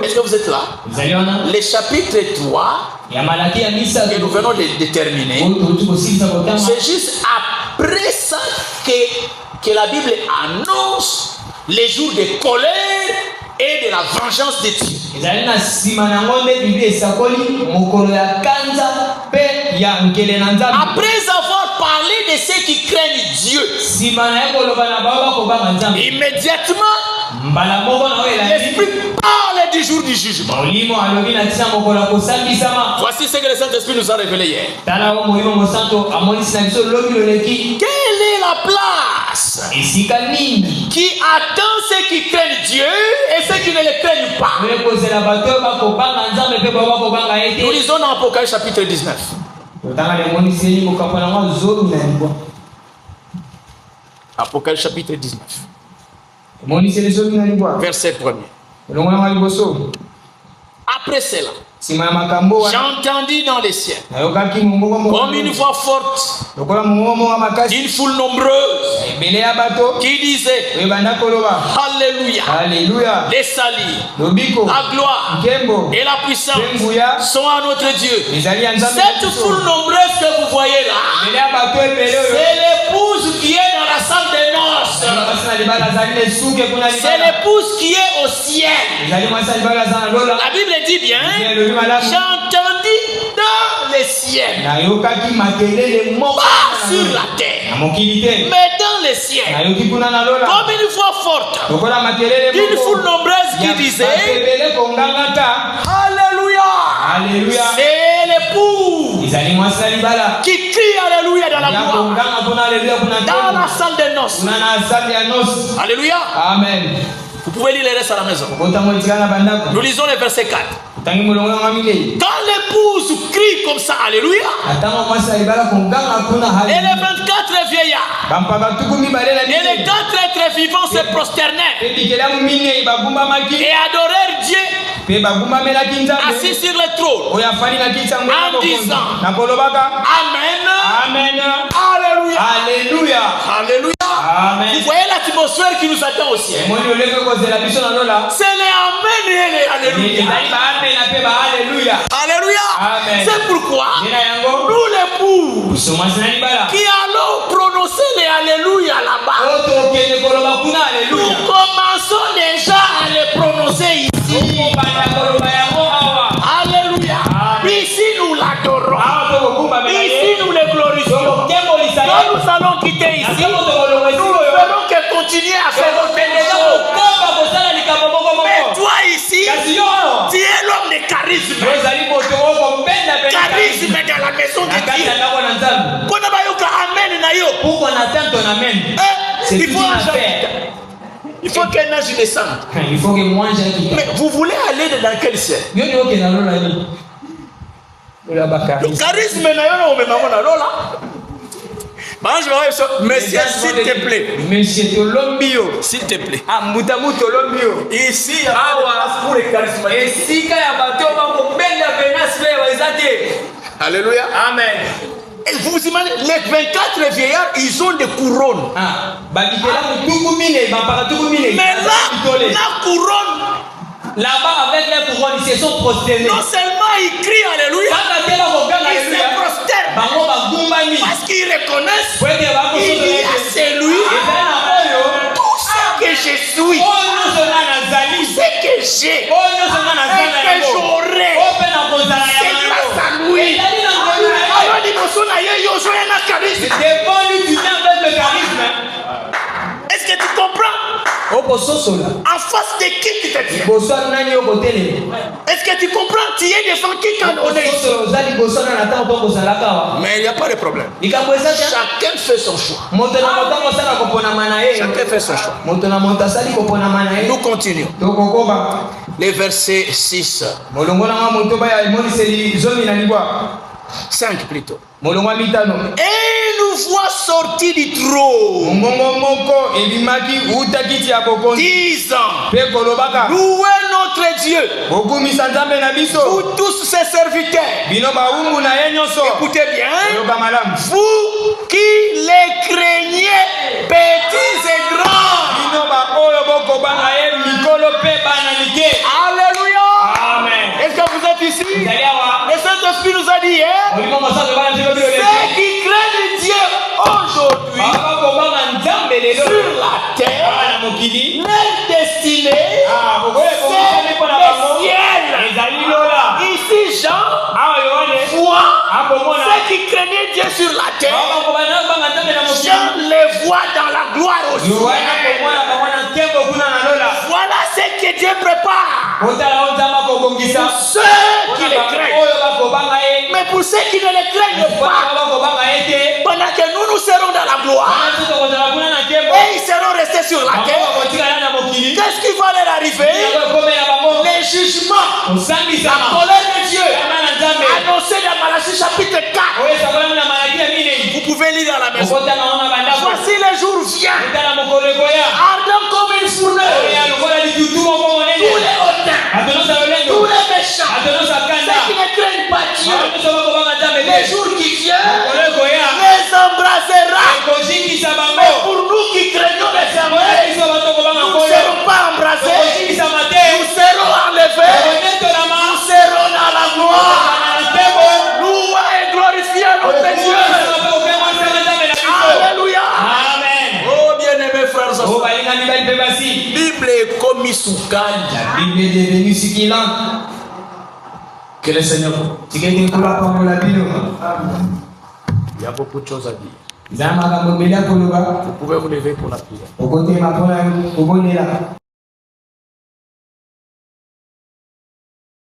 est-ce que vous êtes là? Le chapitre 3 que nous venons de déterminer, c'est juste après ça que la Bible annonce les jours de colère et de la vengeance de Dieu. Après avoir parlé de ceux qui craignent Dieu, immédiatement l'Esprit parle du jour du jugement. Voici ce que le Saint-Esprit nous a révélé hier. Quelle est la place qui attend ceux qui craignent Dieu et ceux qui ne le craignent pas? Nous lisons dans Apocalypse chapitre 19. Apocalypse chapitre 19. Verset 1er. Après cela, j'entendis dans les cieux comme une voix forte d'une foule nombreuse qui disait Alléluia, Alléluia. Les salis, la gloire et la puissance sont à notre Dieu. Cette foule nombreuse que vous voyez là, c'est l'épouse qui est dans la salle des noces. C'est l'épouse qui est au ciel. La Bible dit bien, j'entendis dans les ciels, pas sur la terre, mais dans les ciels, comme une voix forte d'une foule nombreuse qui disait Alléluia, Alléluia. C'est l'épouse qui crie Alléluia dans la gloire, dans la salle des noces. Alléluia. Amen. Vous pouvez lire le reste à la maison. Nous lisons le verset 4. Quand l'épouse crie comme ça, Alléluia, et les 24 vieillards et les 4 êtres vivants se prosternèrent et adorèrent Dieu assis sur le trône en disant Amen, Amen, Alléluia, Alléluia, Alléluia. Amen. Vous voyez l'atmosphère qui nous attend au ciel. C'est les Amen et les Alléluia. Alléluia. C'est pourquoi nous l'épouse qui allons prononcer les Alléluia là-bas, nous commençons déjà à les prononcer ici. Alléluia. Ici nous l'adorons. Ici nous le glorifions. Quand nous allons quitter ici, nous ne ferons que continuer à faire notre chose. Mais toi ici, tu es l'homme de charisme. Charisme dans la maison de Dieu. Il faut qu'un ange descende. Mais vous voulez aller dans quel ciel? Le charisme n'a pas Monsieur, s'il te plaît. Monsieur Tolombio. S'il te plaît. Ah, Moutamu Tolombio. Ici, il y a pas de place pour les charismatiques. Ici, il y a bateau, Alléluia. Amen. Et vous vous imaginez, les 24 vieillards, ils ont des couronnes. Mais là, la couronne, là-bas, avec les couronnes, ils se sont prosternés. Non seulement ils crient Alléluia, ils se prosternent. Parce qu'ils reconnaissent qu'il y a celui, tout ce que je suis, ce que j'ai, charisme. Devant lui, tu viens avec le charisme. Est-ce que tu comprends? En face de qui tu te tiens? Est-ce que tu comprends? Tu es devant qui quand on est ici? Mais il n'y a pas de problème. Chacun fait son choix. Chacun fait son choix. Nous continuons. Les versets 6. 5 plutôt. Et nous voit sortir du trône, disant, louez notre Dieu, vous tous ses serviteurs. Écoutez bien, vous qui les craignez, petits et grands. Alléluia. Amen. Est-ce que vous êtes ici? Le Saint-Esprit nous a dit, ceux qui craignent Dieu aujourd'hui sur la terre, leur destinée, c'est le ciel. Ici, Jean voit ceux qui craignaient Dieu sur la terre. Jean les voit dans la gloire aussi. Voilà ce que Dieu prépare pour ceux qui les craignent. Mais pour ceux qui ne les craignent pas, pendant que nous serons dans la gloire et ils seront restés sur la terre, qu'est-ce qui va leur arriver? Les jugements, la colère de Dieu annoncé dans Malachie chapitre 4. Vous pouvez lire à la maison. Voici le jour vient, ardent comme une fournaise. Tous les hautains, tous les méchants, ceux qui ne craignent pas Dieu, les jours qui viennent les embrasera. Mais pour nous qui craignons les Seigneur, nous ne serons pas embrasés, nous serons enlevés, nous serons dans la gloire. Louez et glorifiez notre Dieu. Alléluia. Amen. Oh bien-aimés frères et sœurs, Bible est comme Isukali. La Bible est devenue siquilante. Que le Seigneur. Il y a beaucoup de choses à dire. Vous Vous pouvez vous lever pour la prière.